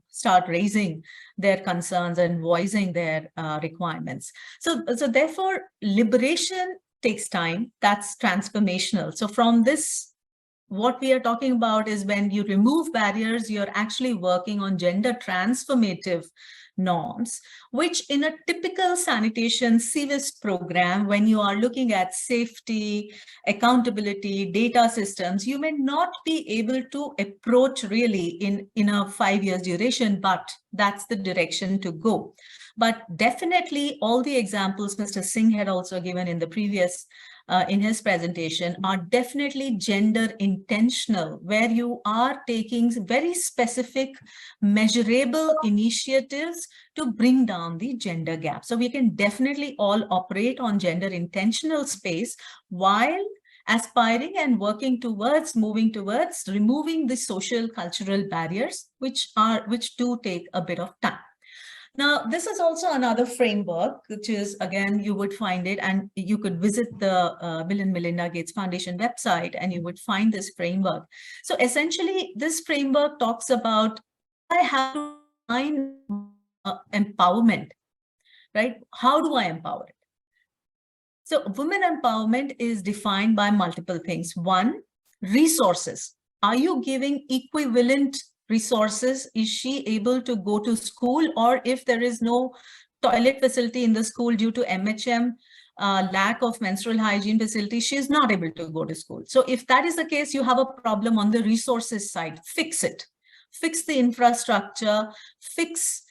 start raising their concerns and voicing their requirements. So therefore, liberation takes time. That's transformational. So from this, what we are talking about is when you remove barriers, you're actually working on gender transformative norms, which in a typical sanitation CVIS program, when you are looking at safety, accountability, data systems, you may not be able to approach really in a 5 years duration, but that's the direction to go. But definitely all the examples Mr. Singh had also given in the previous in his presentation are definitely gender intentional, where you are taking very specific, measurable initiatives to bring down the gender gap. So we can definitely all operate on gender intentional space while aspiring and working towards moving towards removing the social cultural barriers, which do take a bit of time. Now, this is also another framework, which is, again, you would find it, and you could visit the Bill and Melinda Gates Foundation website, and you would find this framework. So essentially, this framework talks about I have to find empowerment, right? How do I empower it? So women empowerment is defined by multiple things. One, resources. Are you giving equivalent resources? Is she able to go to school? Or if there is no toilet facility in the school due to MHM, lack of menstrual hygiene facility, she is not able to go to school. So if that is the case, you have a problem on the resources side. Fix it. Fix the infrastructure, fix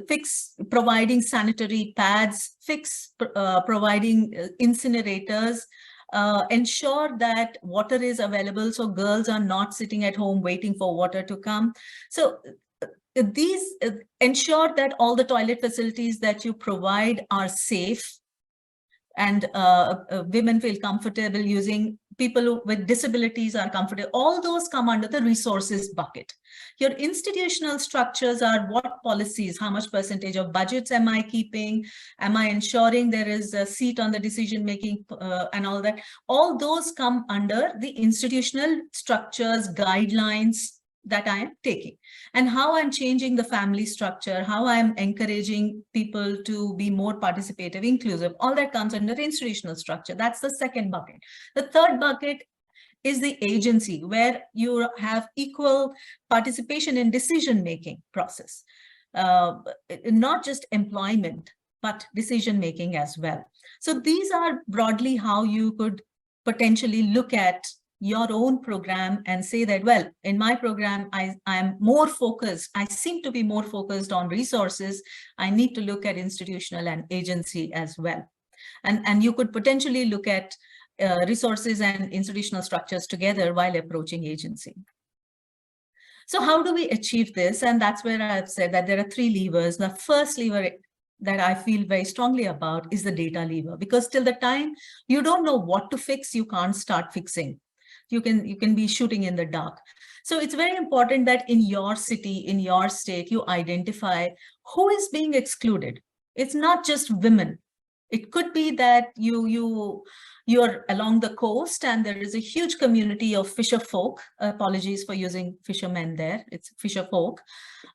fix providing sanitary pads, fix providing incinerators, ensure that water is available so girls are not sitting at home waiting for water to come. So these ensure that all the toilet facilities that you provide are safe, and women feel comfortable using, people with disabilities are comfortable. All those come under the resources bucket. Your institutional structures are what policies, how much percentage of budgets am I keeping? Am I ensuring there is a seat on the decision-making and all that? All those come under the institutional structures, guidelines that I am taking, and how I'm changing the family structure, how I'm encouraging people to be more participative, inclusive, all that comes under institutional structure. That's the second bucket. The third bucket is the agency, where you have equal participation in decision-making process, not just employment, but decision-making as well. So these are broadly how you could potentially look at your own program and say that, well, in my program, I'm more focused. I seem to be more focused on resources. I need to look at institutional and agency as well. And you could potentially look at resources and institutional structures together while approaching agency. So how do we achieve this? And that's where I've said that there are three levers. The first lever that I feel very strongly about is the data lever, because till the time you don't know what to fix, you can't start fixing. You can be shooting in the dark. So it's very important that in your city, in your state, you identify who is being excluded. It's not just women. It could be that you're along the coast and there is a huge community of fisher folk. Apologies for using fishermen there. It's fisher folk.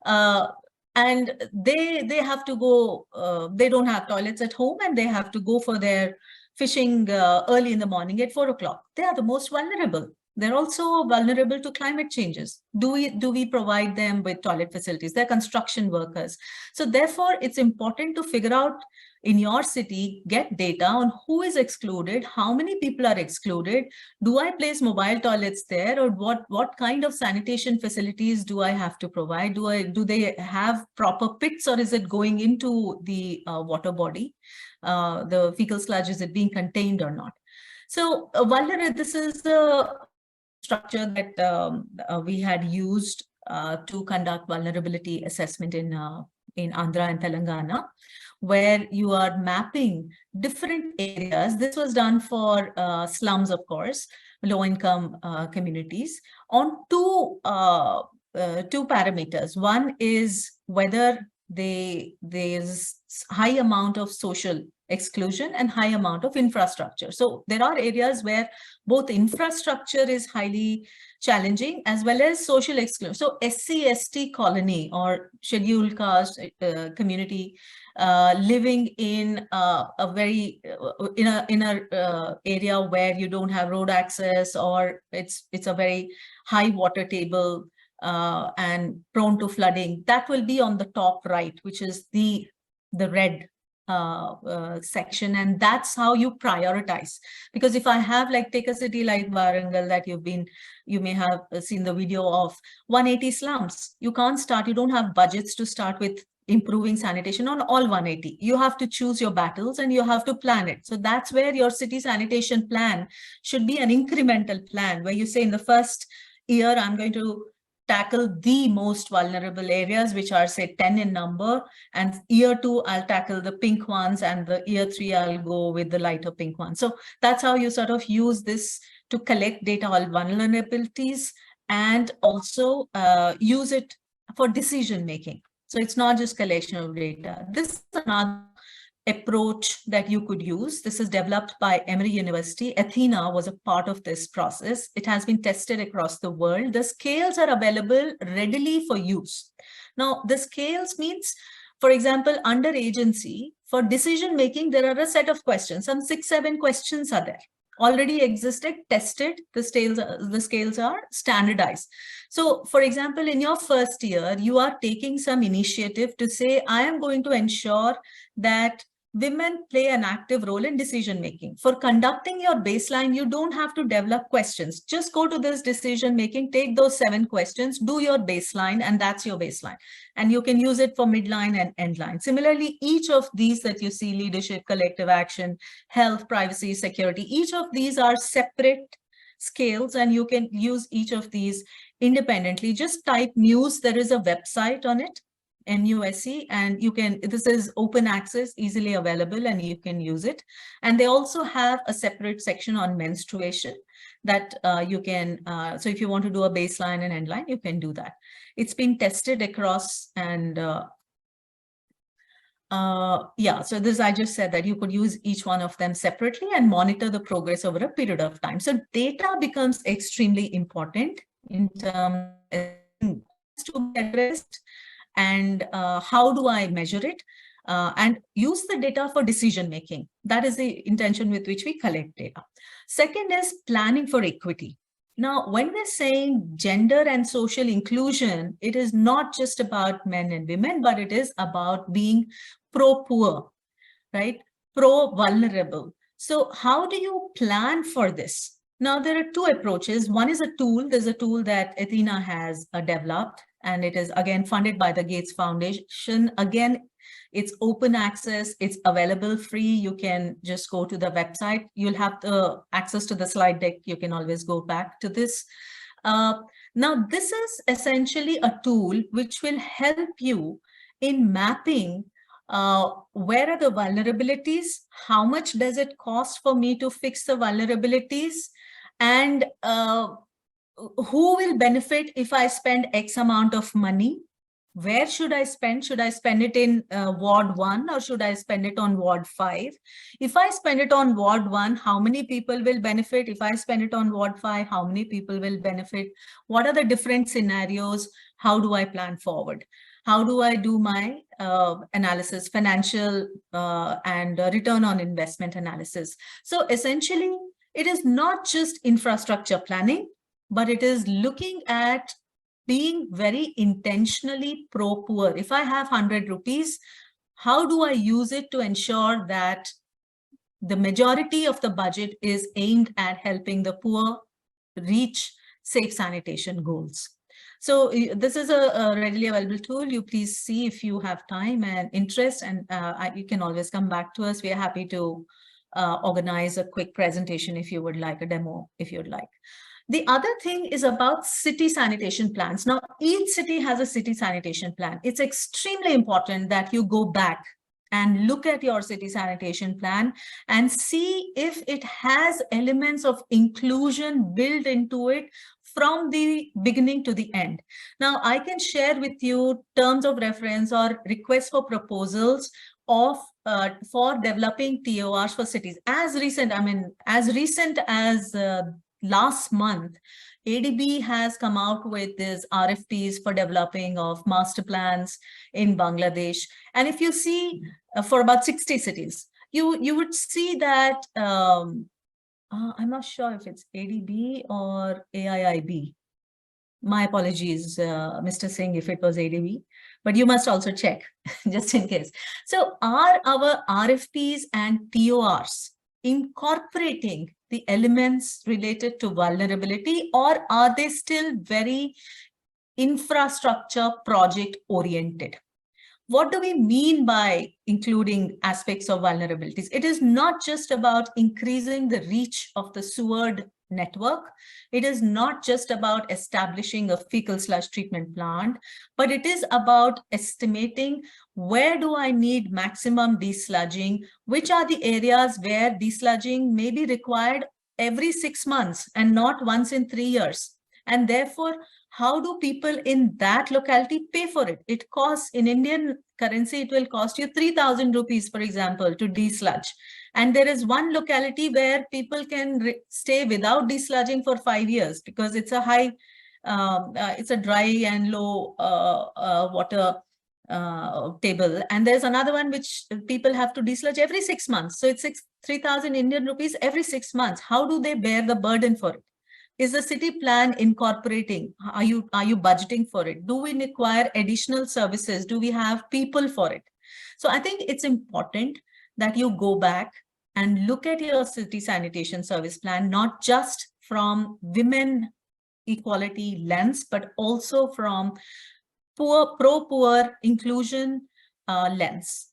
And they have to go, they don't have toilets at home and they have to go for their fishing early in the morning at 4 o'clock. They are the most vulnerable. They're also vulnerable to climate changes. Do we provide them with toilet facilities? They're construction workers. So therefore, it's important to figure out in your city, get data on who is excluded, how many people are excluded. Do I place mobile toilets there, or what kind of sanitation facilities do I have to provide? Do they have proper pits, or is it going into the water body? The fecal sludge, is it being contained or not? So this is the structure that we had used to conduct vulnerability assessment in Andhra and Telangana, where you are mapping different areas. This was done for slums, of course, low-income communities, on two parameters. One is whether there's high amount of social exclusion and high amount of infrastructure. So there are areas where both infrastructure is highly challenging as well as social exclusion. So SC/ST colony or scheduled caste community living in a very area where you don't have road access, or it's a very high water table and prone to flooding, that will be on the top right, which is the red section, and that's how you prioritize. Because if I have, like, take a city like Warangal that you may have seen the video of 180 slums. You don't have budgets to start with improving sanitation on all 180. You have to choose your battles and you have to plan it. So that's where your city sanitation plan should be an incremental plan, where you say in the first year, I'm going to tackle the most vulnerable areas, which are, say, 10 in number, and year 2 I'll tackle the pink ones, and the year 3 I'll go with the lighter pink ones. So that's how you sort of use this to collect data on vulnerabilities and also use it for decision making. So it's not just collection of data. This is another approach that you could use. This is developed by Emory University. Athena was a part of this process. It has been tested across the world. The scales are available readily for use. Now, the scales means, for example, under agency, for decision making, there are a set of questions. Some 6-7 questions are there. Already existed, tested, the scales are standardized. So, for example, in your first year, you are taking some initiative to say, I am going to ensure that women play an active role in decision making. For conducting your baseline, you don't have to develop questions. Just go to this decision making, take those 7 questions, do your baseline, and that's your baseline. And you can use it for midline and endline. Similarly, each of these that you see, leadership, collective action, health, privacy, security, each of these are separate scales, and you can use each of these independently. Just type news. There is a website on it, NUSC, and you can, this is open access, easily available, and you can use it. And they also have a separate section on menstruation that you can, so if you want to do a baseline and endline, you can do that. It's been tested across, and yeah, so this, I just said that you could use each one of them separately and monitor the progress over a period of time. So data becomes extremely important in terms of to be addressed, and how do I measure it, and use the data for decision making. That is the intention with which we collect data. Second is planning for equity. Now, when we're saying gender and social inclusion, it is not just about men and women, but it is about being pro-poor, right? Pro-vulnerable. So how do you plan for this? Now, there are 2 approaches. One is a tool. There's a tool that Athena has developed, and it is, again, funded by the Gates Foundation. Again, it's open access. It's available free. You can just go to the website. You'll have the access to the slide deck. You can always go back to this. Now, this is essentially a tool which will help you in mapping where are the vulnerabilities, how much does it cost for me to fix the vulnerabilities, and who will benefit if I spend X amount of money. Where should I spend? Should I spend it in Ward 1 or should I spend it on Ward 5? If I spend it on Ward 1, how many people will benefit? If I spend it on Ward 5, how many people will benefit? What are the different scenarios? How do I plan forward? How do I do my analysis, financial and return on investment analysis? So essentially, it is not just infrastructure planning, but it is looking at being very intentionally pro-poor. If I have 100 rupees, how do I use it to ensure that the majority of the budget is aimed at helping the poor reach safe sanitation goals? So this is a readily available tool. You please see if you have time and interest, and you can always come back to us. We are happy to organize a quick presentation if you would like, a demo if you'd like. The other thing is about city sanitation plans. Now, each city has a city sanitation plan. It's extremely important that you go back and look at your city sanitation plan and see if it has elements of inclusion built into it from the beginning to the end. Now, I can share with you terms of reference or requests for proposals of for developing TORs for cities. As recent as last month, ADB has come out with these RFPs for developing of master plans in Bangladesh. And if you see for about 60 cities, you would see that, I'm not sure if it's ADB or AIIB. My apologies, Mr. Singh, if it was ADB, but you must also check just in case. So are our RFPs and TORs incorporating the elements related to vulnerability, or are they still very infrastructure project oriented? What do we mean by including aspects of vulnerabilities? It is not just about increasing the reach of the sewered network. It is not just about establishing a fecal sludge treatment plant, but it is about estimating where do I need maximum desludging, which are the areas where desludging may be required every 6 months and not once in 3 years. And therefore, how do people in that locality pay for it? It costs, in Indian currency, it will cost you 3,000 rupees, for example, to desludge. And there is one locality where people can stay without desludging for 5 years because it's a high, it's a dry and low water table. And there's another one which people have to desludge every 6 months. So it's 3,000 Indian rupees every 6 months. How do they bear the burden for it? Is the city plan incorporating? Are you budgeting for it? Do we require additional services? Do we have people for it? So I think it's important that you go back and look at your city sanitation service plan, not just from women equality lens, but also from pro-poor inclusion lens.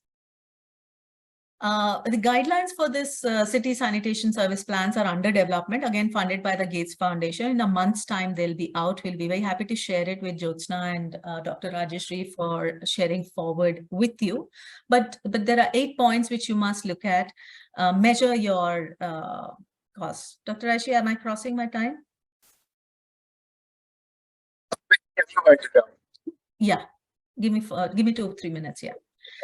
The guidelines for this city sanitation service plans are under development, again funded by the Gates Foundation. In a month's time, they'll be out. We'll be very happy to share it with Jyotsna and Dr. Rajeshri for sharing forward with you. But there are 8 points which you must look at. Measure your costs. Dr. Rajeshri, am I crossing my time? Yeah, give me 2 or 3 minutes. Yeah.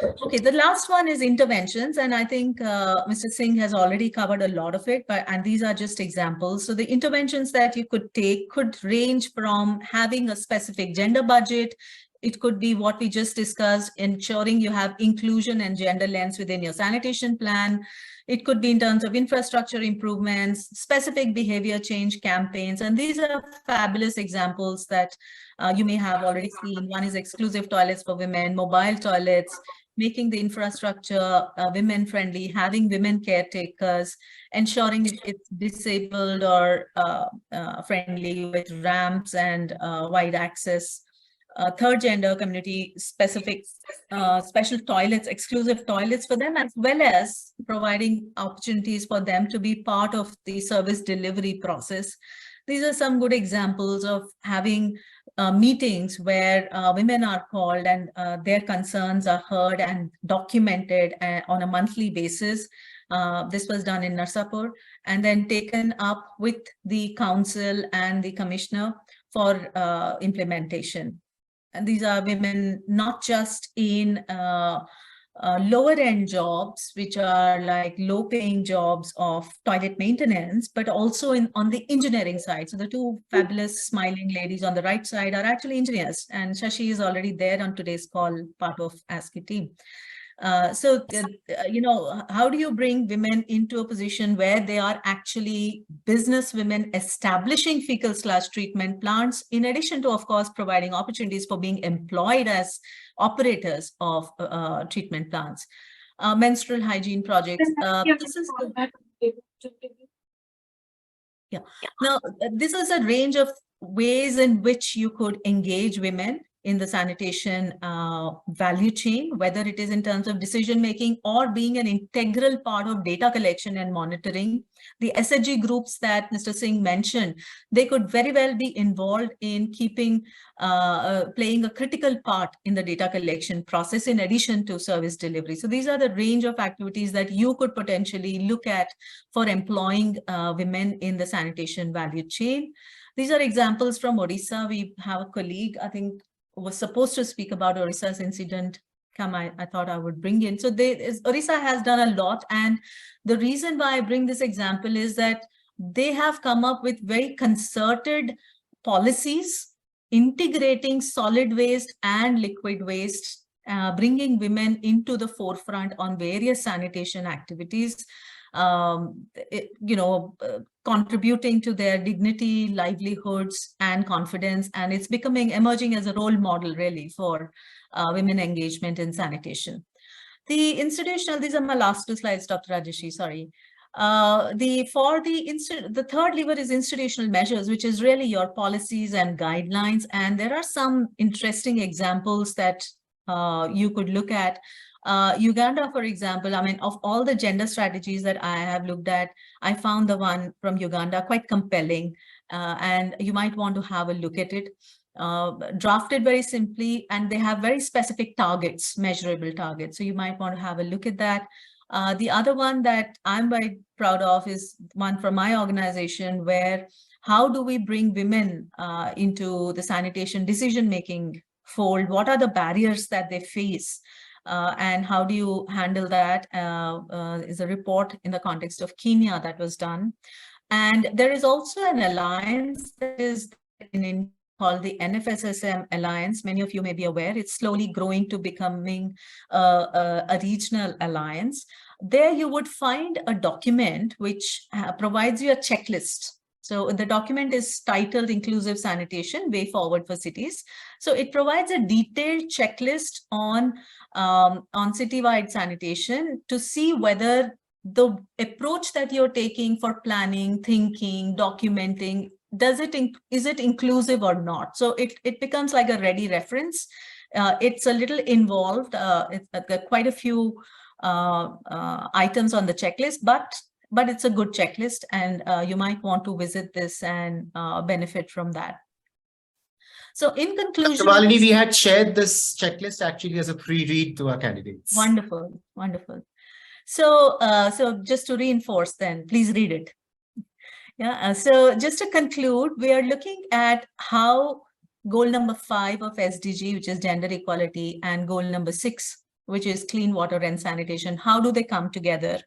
Okay, the last one is interventions, and I think Mr. Singh has already covered a lot of it, and these are just examples. So the interventions that you could take could range from having a specific gender budget. It could be what we just discussed, ensuring you have inclusion and gender lens within your sanitation plan. It could be in terms of infrastructure improvements, specific behavior change campaigns, and these are fabulous examples that you may have already seen. One is exclusive toilets for women, mobile toilets, making the infrastructure women friendly, having women caretakers, ensuring it's disabled or friendly with ramps and wide access. Third gender community specific special toilets, exclusive toilets for them, as well as providing opportunities for them to be part of the service delivery process. These are some good examples of having meetings where women are called and their concerns are heard and documented on a monthly basis. This was done in Narsapur and then taken up with the council and the commissioner for implementation. And these are women not just in lower end jobs, which are like low paying jobs of toilet maintenance, but also on the engineering side. So the two fabulous smiling ladies on the right side are actually engineers, and Shashi is already there on today's call, part of ASCII team. How do you bring women into a position where they are actually business women establishing fecal/treatment plants, in addition to, of course, providing opportunities for being employed as operators of treatment plants? Menstrual hygiene projects. This is a range of ways in which you could engage women in the sanitation value chain, whether it is in terms of decision making or being an integral part of data collection and monitoring. The SHG groups that Mr. Singh mentioned, they could very well be involved in playing a critical part in the data collection process in addition to service delivery. So these are the range of activities that you could potentially look at for employing women in the sanitation value chain. These are examples from Odisha. We have a colleague, I think, was supposed to speak about Odisha's incident. I thought I would bring in. So Odisha has done a lot. And the reason why I bring this example is that they have come up with very concerted policies, integrating solid waste and liquid waste, bringing women into the forefront on various sanitation activities, contributing to their dignity, livelihoods, and confidence. And it's emerging as a role model, really, for women engagement in sanitation. The institutional, these are my last two slides, Dr. Rajeshi, sorry. The third lever is institutional measures, which is really your policies and guidelines. And there are some interesting examples that you could look at. Uganda, for example, I mean, of all the gender strategies that I have looked at, I found the one from Uganda quite compelling, and you might want to have a look at it. Drafted very simply, and they have very specific targets, measurable targets. So you might want to have a look at that. The other one that I'm very proud of is one from my organization, where how do we bring women into the sanitation decision-making fold? What are the barriers that they face? And how do you handle that? Is a report in the context of Kenya that was done. And there is also an alliance that is called the NFSSM Alliance. Many of you may be aware. It's slowly growing to becoming a regional alliance. There you would find a document which provides you a checklist. So the document is titled Inclusive Sanitation, Way Forward for Cities. So it provides a detailed checklist on citywide sanitation to see whether the approach that you're taking for planning, thinking, documenting, is it inclusive or not? So it becomes like a ready reference. It's a little involved. It's quite a few items on the checklist, but it's a good checklist, and you might want to visit this and benefit from that. So in conclusion, Malini, we had shared this checklist actually as a pre-read to our candidates. Wonderful, wonderful. So, so just to reinforce then, please read it. Yeah, so just to conclude, we are looking at how goal number 5 of SDG, which is gender equality, and goal number 6, which is clean water and sanitation, how do they come together?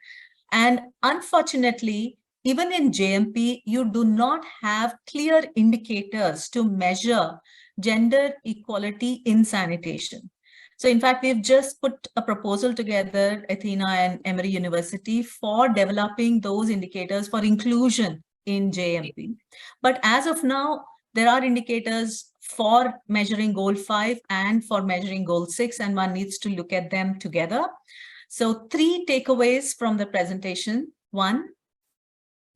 And unfortunately, even in JMP, you do not have clear indicators to measure gender equality in sanitation. So in fact, we've just put a proposal together, Athena and Emory University, for developing those indicators for inclusion in JMP. But as of now, there are indicators for measuring goal 5 and for measuring goal 6, and one needs to look at them together. So 3 takeaways from the presentation. 1,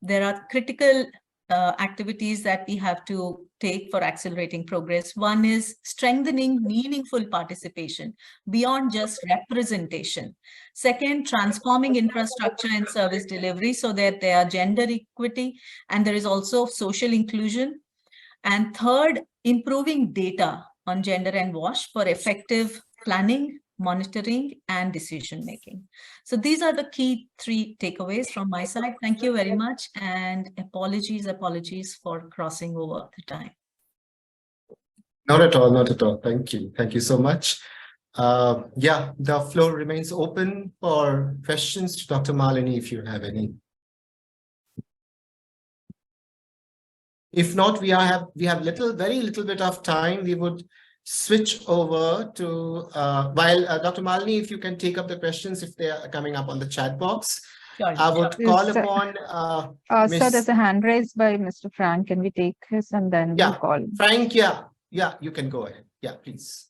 there are critical activities that we have to take for accelerating progress. One is strengthening meaningful participation beyond just representation. Second, transforming infrastructure and service delivery so that there are gender equity and there is also social inclusion. And third, improving data on gender and WASH for effective planning, monitoring, and decision making. So these are the key 3 takeaways from my side. Thank you very much, and apologies for crossing over the time. Not at all, not at all. Thank you so much. Yeah, the floor remains open for questions to Dr. Malini if you have any. If not, we have very little bit of time. We would switch over to while Dr. Malini, if you can take up the questions if they are coming up on the chat box. Sure, I would sure. call Yes, upon Sir, there's a hand raised by Mr. Frank. Can we take this and then we'll Yeah. call? Frank. Yeah, you can go ahead. Yeah, please.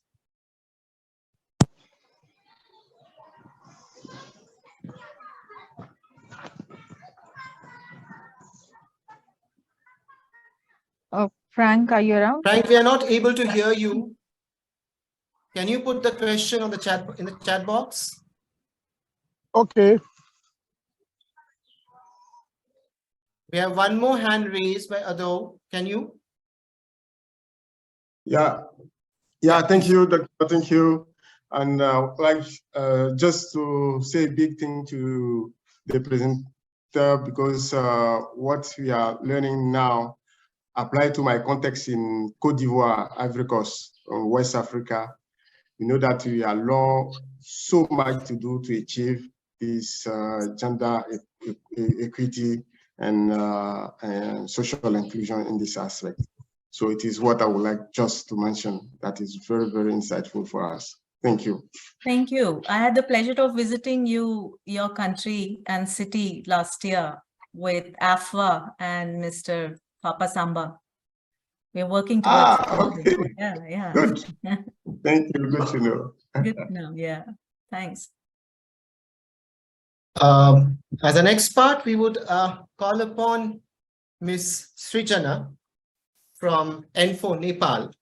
Frank, are you around? Frank, we are not able to hear you. Can you put the question on the chat in the chat box? Okay. We have one more hand raised by Ado. Can you? Yeah. Thank you, Doctor. Thank you. And just to say a big thing to the presenter, because what we are learning now apply to my context in Côte d'Ivoire, Ivory Coast, West Africa. We know that we are so much to do to achieve this gender equity and social inclusion in this aspect. So it is what I would like just to mention that is very, very insightful for us. Thank you. Thank you. I had the pleasure of visiting your country and city last year with AFWA and Mr. Papa Samba. We're working towards. Okay. Yeah. Good. Thank you. Good to know. Good to know. Yeah. Thanks. As an expert, we would call upon Ms. Srijana from N4 Nepal.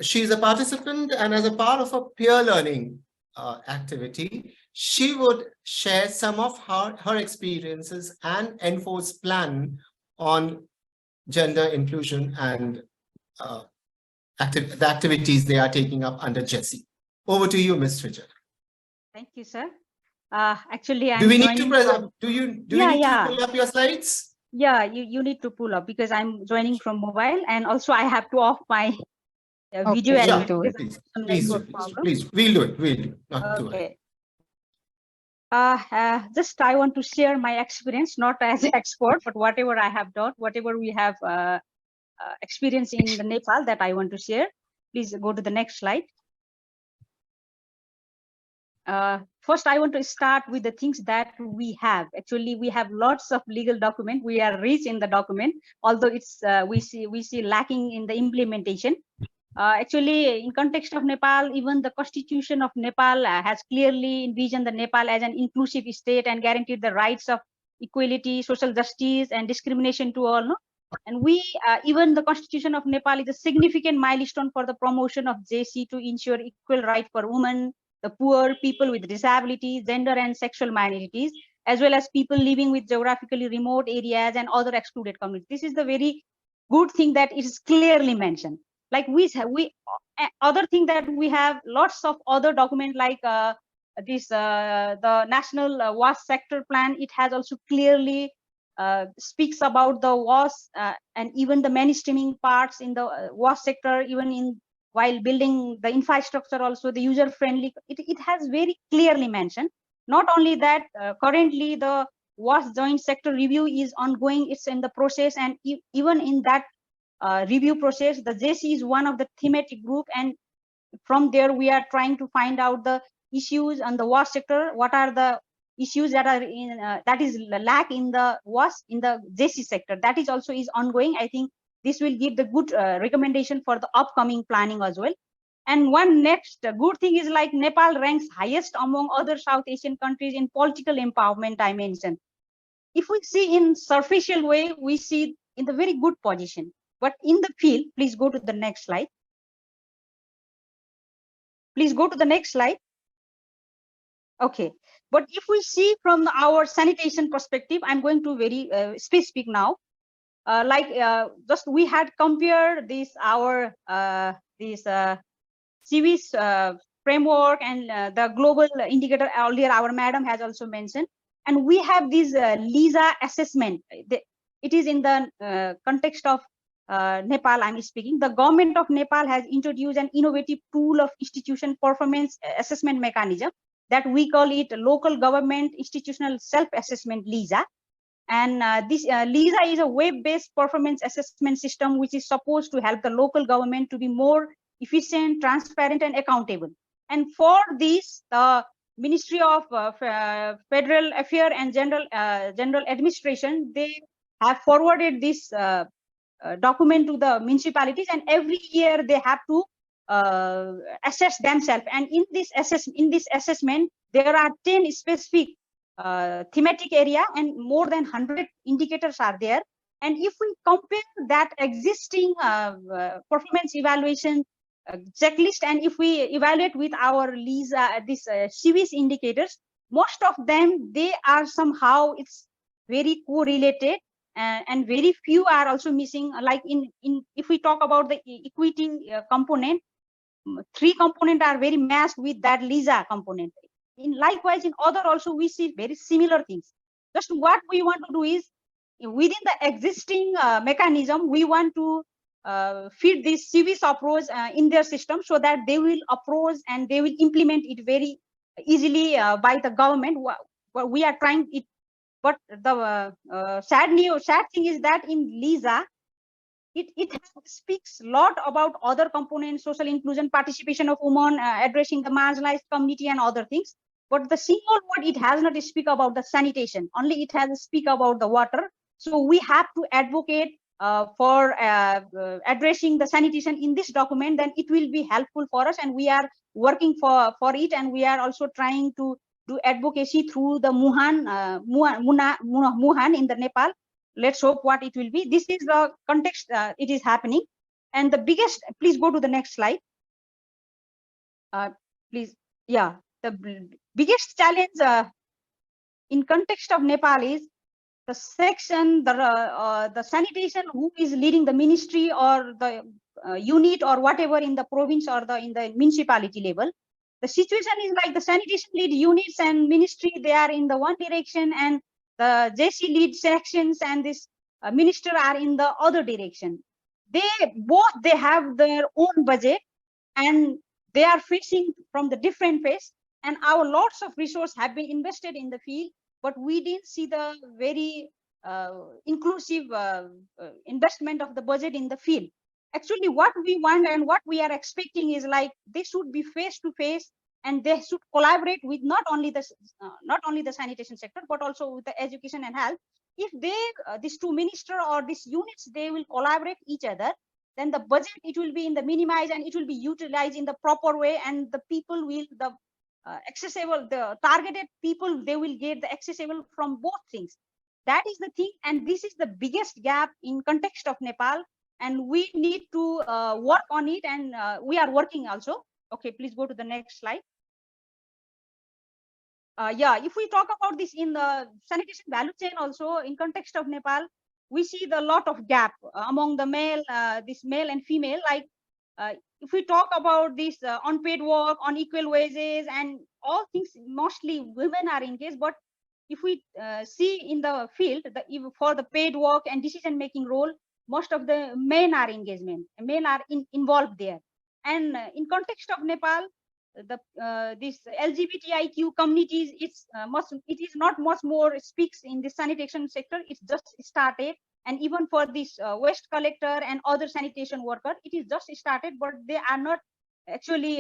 She is a participant, and as a part of a peer learning activity, she would share some of her experiences and N4's plan on gender inclusion and the activities they are taking up under Jesse. Over to you, Ms. Srijana. Thank you, sir. Actually, Do we need to present? Do we need to pull up your slides? Yeah, you need to pull up because I'm joining from mobile, and also I have to off my video. Okay, And do it. Please, we'll do it. Not to worry. Okay. Just I want to share my experience, not as an expert, but whatever I have done, whatever we have experienced in the Nepal that I want to share. Please go to the next slide. First, I want to start with the things that we have. Actually, we have lots of legal document. We are rich in the document, although it's we see lacking in the implementation. Actually, in context of Nepal, even the Constitution of Nepal has clearly envisioned the Nepal as an inclusive state and guaranteed the rights of equality, social justice, and discrimination to all. No? And we, even the Constitution of Nepal is a significant milestone for the promotion of JC to ensure equal right for women, the poor, people with disabilities, gender and sexual minorities, as well as people living with geographically remote areas and other excluded communities. This is the very good thing that is clearly mentioned. Like other thing that we have lots of other document like the National WAS Sector Plan. It has also clearly speaks about the WAS and even the mainstreaming parts in the WAS sector, even in while building the infrastructure, also the user friendly. It has very clearly mentioned. Not only that, currently the WAS joint sector review is ongoing. It's in the process, and even in that review process, the JC is one of the thematic group, and from there we are trying to find out the issues on the WAS sector. What are the issues that are in that is lack in the WAS in the JC sector? That is also is ongoing. I think this will give the good recommendation for the upcoming planning as well. And one next good thing is like Nepal ranks highest among other South Asian countries in political empowerment dimension. If we see in superficial way, we see in the very good position. But in the field, please go to the next slide. Please go to the next slide. Okay. But if we see from our sanitation perspective, I'm going to very specific now. Just we had compared this our CV's framework and the global indicator earlier. Our madam has also mentioned, and we have this LISA assessment. It is in the context of Nepal I'm speaking, the government of Nepal has introduced an innovative tool of institution performance assessment mechanism that we call it local government institutional self-assessment LISA. And this LISA is a web-based performance assessment system which is supposed to help the local government to be more efficient, transparent, and accountable. And for this, the Ministry of Federal Affairs and General Administration, they have forwarded this document to the municipalities, and every year they have to assess themselves. And in this assessment, there are 10 specific thematic area and more than 100 indicators are there. And if we compare that existing performance evaluation checklist, and if we evaluate with our LISA, this CVS indicators, most of them, they are somehow, it's very correlated, and very few are also missing. Like in if we talk about the equity component, 3 components are very matched with that LISA component. Likewise, in other also we see very similar things. Just what we want to do is, within the existing mechanism, we want to feed this CVS approach in their system, so that they will approach and they will implement it very easily by the government. What we are trying it, but the sad thing is that in LISA, it speaks a lot about other components, social inclusion, participation of women, addressing the marginalized community and other things. But the single word, it has not speak about the sanitation, only it has speak about the water. So we have to advocate for addressing the sanitation in this document, then it will be helpful for us, and we are working for it, and we are also trying to do advocacy through the Muhan in the Nepal. Let's hope what it will be. This is the context it is happening. And the biggest, please go to the next slide. Please, yeah, the biggest challenge in context of Nepal is the section, the sanitation, who is leading the ministry or the unit or whatever in the province or in the municipality level. The situation is like the sanitation lead units and ministry, they are in the one direction, and the JC lead sections and this minister are in the other direction. They have their own budget, and they are facing from the different phase, and our lots of resources have been invested in the field, but we didn't see the very inclusive investment of the budget in the field. Actually, what we want and what we are expecting is like they should be face to face, and they should collaborate with not only the sanitation sector, but also with the education and health. If they these two minister or these units, they will collaborate each other, then the budget, it will be in the minimized and it will be utilized in the proper way, and the people will accessible, the targeted people, they will get the accessible from both things. That is the thing, and this is the biggest gap in context of Nepal, and we need to work on it, and we are working also. Okay, please go to the next slide. Yeah, if we talk about this in the sanitation value chain also, in context of Nepal, we see the lot of gap among the this male and female. Like if we talk about this unpaid work, unequal wages, and all things, mostly women are engaged. But if we see in the field, for the paid work and decision-making role, most of the men are involved there. And in context of Nepal, this LGBTIQ communities, it is not much more speaks in the sanitation sector. It's just started, and even for this waste collector and other sanitation worker, it is just started, but they are not actually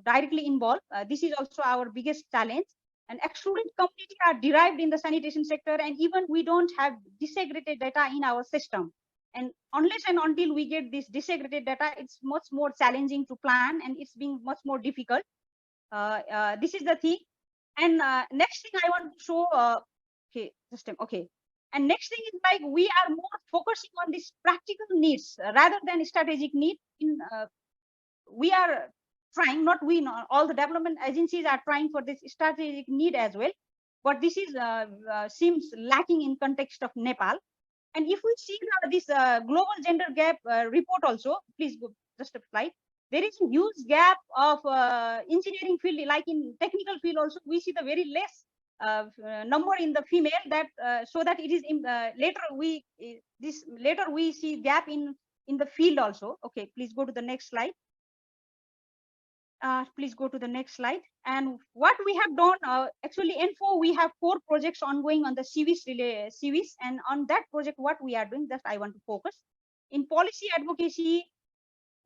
directly involved. This is also our biggest challenge. And excluded community are derived in the sanitation sector, and even we don't have disaggregated data in our system. And unless and until we get this disaggregated data, it's much more challenging to plan, and it's being much more difficult. This is the thing. And next thing I want to show, okay, system, okay. And next thing is like we are more focusing on these practical needs rather than strategic need. We are trying, not we, not all the development agencies are trying for this strategic need as well, but this is seems lacking in context of Nepal. And if we see this global gender gap report also, please go just a slide. There is a huge gap of engineering field, like in technical field also, we see the very less number in the female, that so that it is in, later we see gap in in the field also. Okay, please go to the next slide. Please go to the next slide. And what we have done, actually N4, we have 4 projects ongoing on the CVs, and on that project, what we are doing, that I want to focus. In policy advocacy,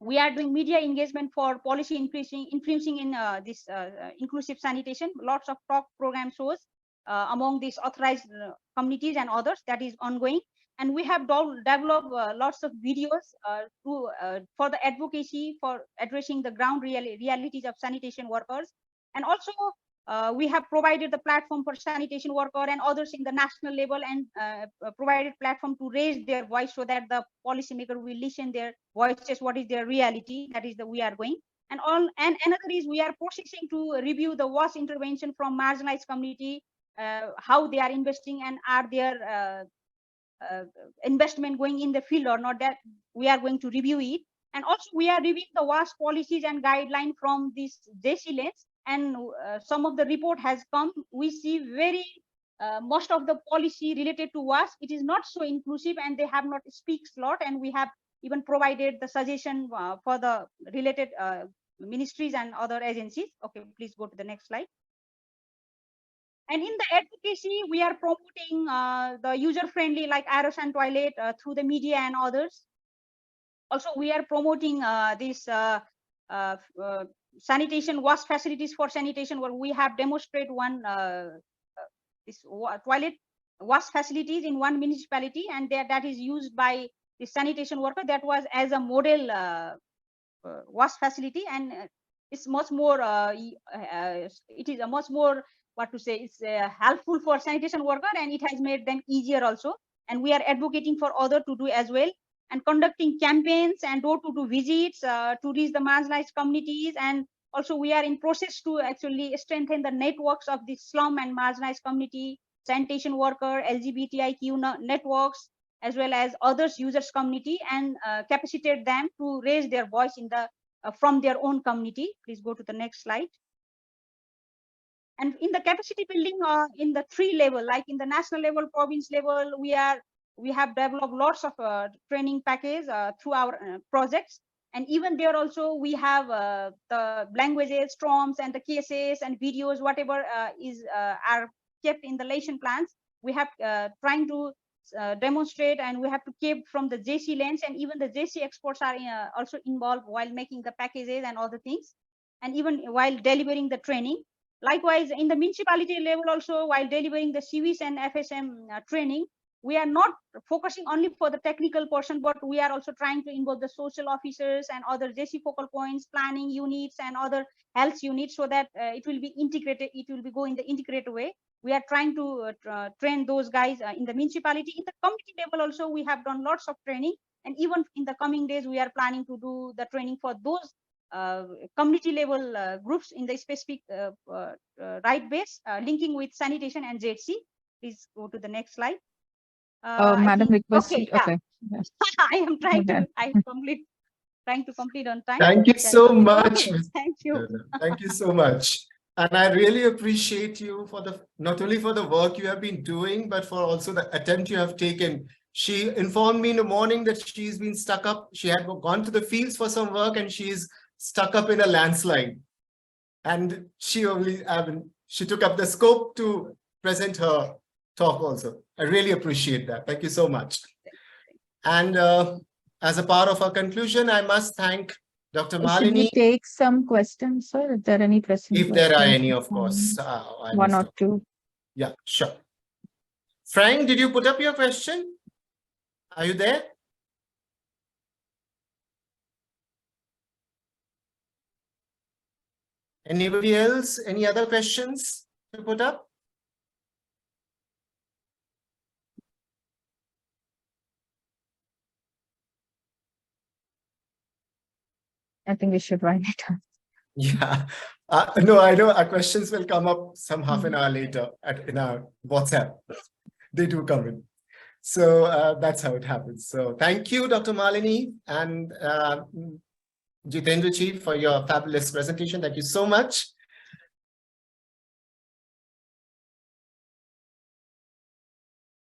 we are doing media engagement for policy influencing in this inclusive sanitation, lots of talk program shows among these authorized communities and others, that is ongoing. And we have developed lots of videos for the advocacy for addressing the ground realities of sanitation workers. And also we have provided the platform for sanitation worker and others in the national level, and provided platform to raise their voice so that the policymaker will listen their voices, what is their reality, that is the we are going. And another is we are processing to review the WAS intervention from marginalized community, how they are investing and are their investment going in the field or not, that we are going to review it. And also we are reviewing the WAS policies and guidelines from this JC lens, and some of the report has come. We see very most of the policy related to WAS, it is not so inclusive and they have not speaks a lot, and we have even provided the suggestion for the related ministries and other agencies. Okay, please go to the next slide. And in the advocacy, we are promoting the user-friendly like Aeros and Toilet through the media and others. Also, we are promoting this sanitation WAS facilities for sanitation, where we have demonstrated one this toilet WAS facilities in one municipality, and that is used by the sanitation worker. That was as a model WAS facility, and it's much more. It is a much more, what to say, it's helpful for sanitation worker, and it has made them easier also. And we are advocating for other to do as well, and conducting campaigns and door-to-door visits to reach the marginalized communities. And also we are in process to actually strengthen the networks of the slum and marginalized community, sanitation worker, LGBTIQ networks, as well as others users community, and capacitate them to raise their voice in the from their own community. Please go to the next slide. And in the capacity building in the 3 level, like in the national level, province level, we have developed lots of training package through our projects. And even there also we have the languages, terms, and the cases and videos, whatever are kept in the lesson plans. We have trying to demonstrate, and we have to keep from the JC lens, and even the JC experts are also involved while making the packages and other things, and even while delivering the training. Likewise, in the municipality level also, while delivering the CVs and FSM training, we are not focusing only for the technical portion, but we are also trying to involve the social officers and other JC focal points, planning units, and other health units, so that it will be integrated, it will be go in the integrated way. We are trying to train those guys in the municipality. In the community level also, we have done lots of training, and even in the coming days, we are planning to do the training for those community level groups in the specific right base, linking with sanitation and JC. Please go to the next slide. Madam, request. Okay, Okay. yeah. I am trying to complete on time. Thank you so much. Okay, thank you. Thank you so much. And I really appreciate you for not only for the work you have been doing, but for also the attempt you have taken. She informed me in the morning that she's been stuck up. She had gone to the fields for some work, and she's stuck up in a landslide. And she took up the scope to present her talk also. I really appreciate that. Thank you so much. And as a part of our conclusion, I must thank Dr. Malini. Should we take some questions, sir? If there are any pressing If there are any, of course. One or two. Yeah, sure. Frank, did you put up your question? Are you there? Anybody else? Any other questions to put up? I think we should write it down. Yeah. No, I know our questions will come up some half an hour later in our WhatsApp. They do come in. So that's how it happens. So thank you, Dr. Malini and Jitendra Ji, for your fabulous presentation. Thank you so much.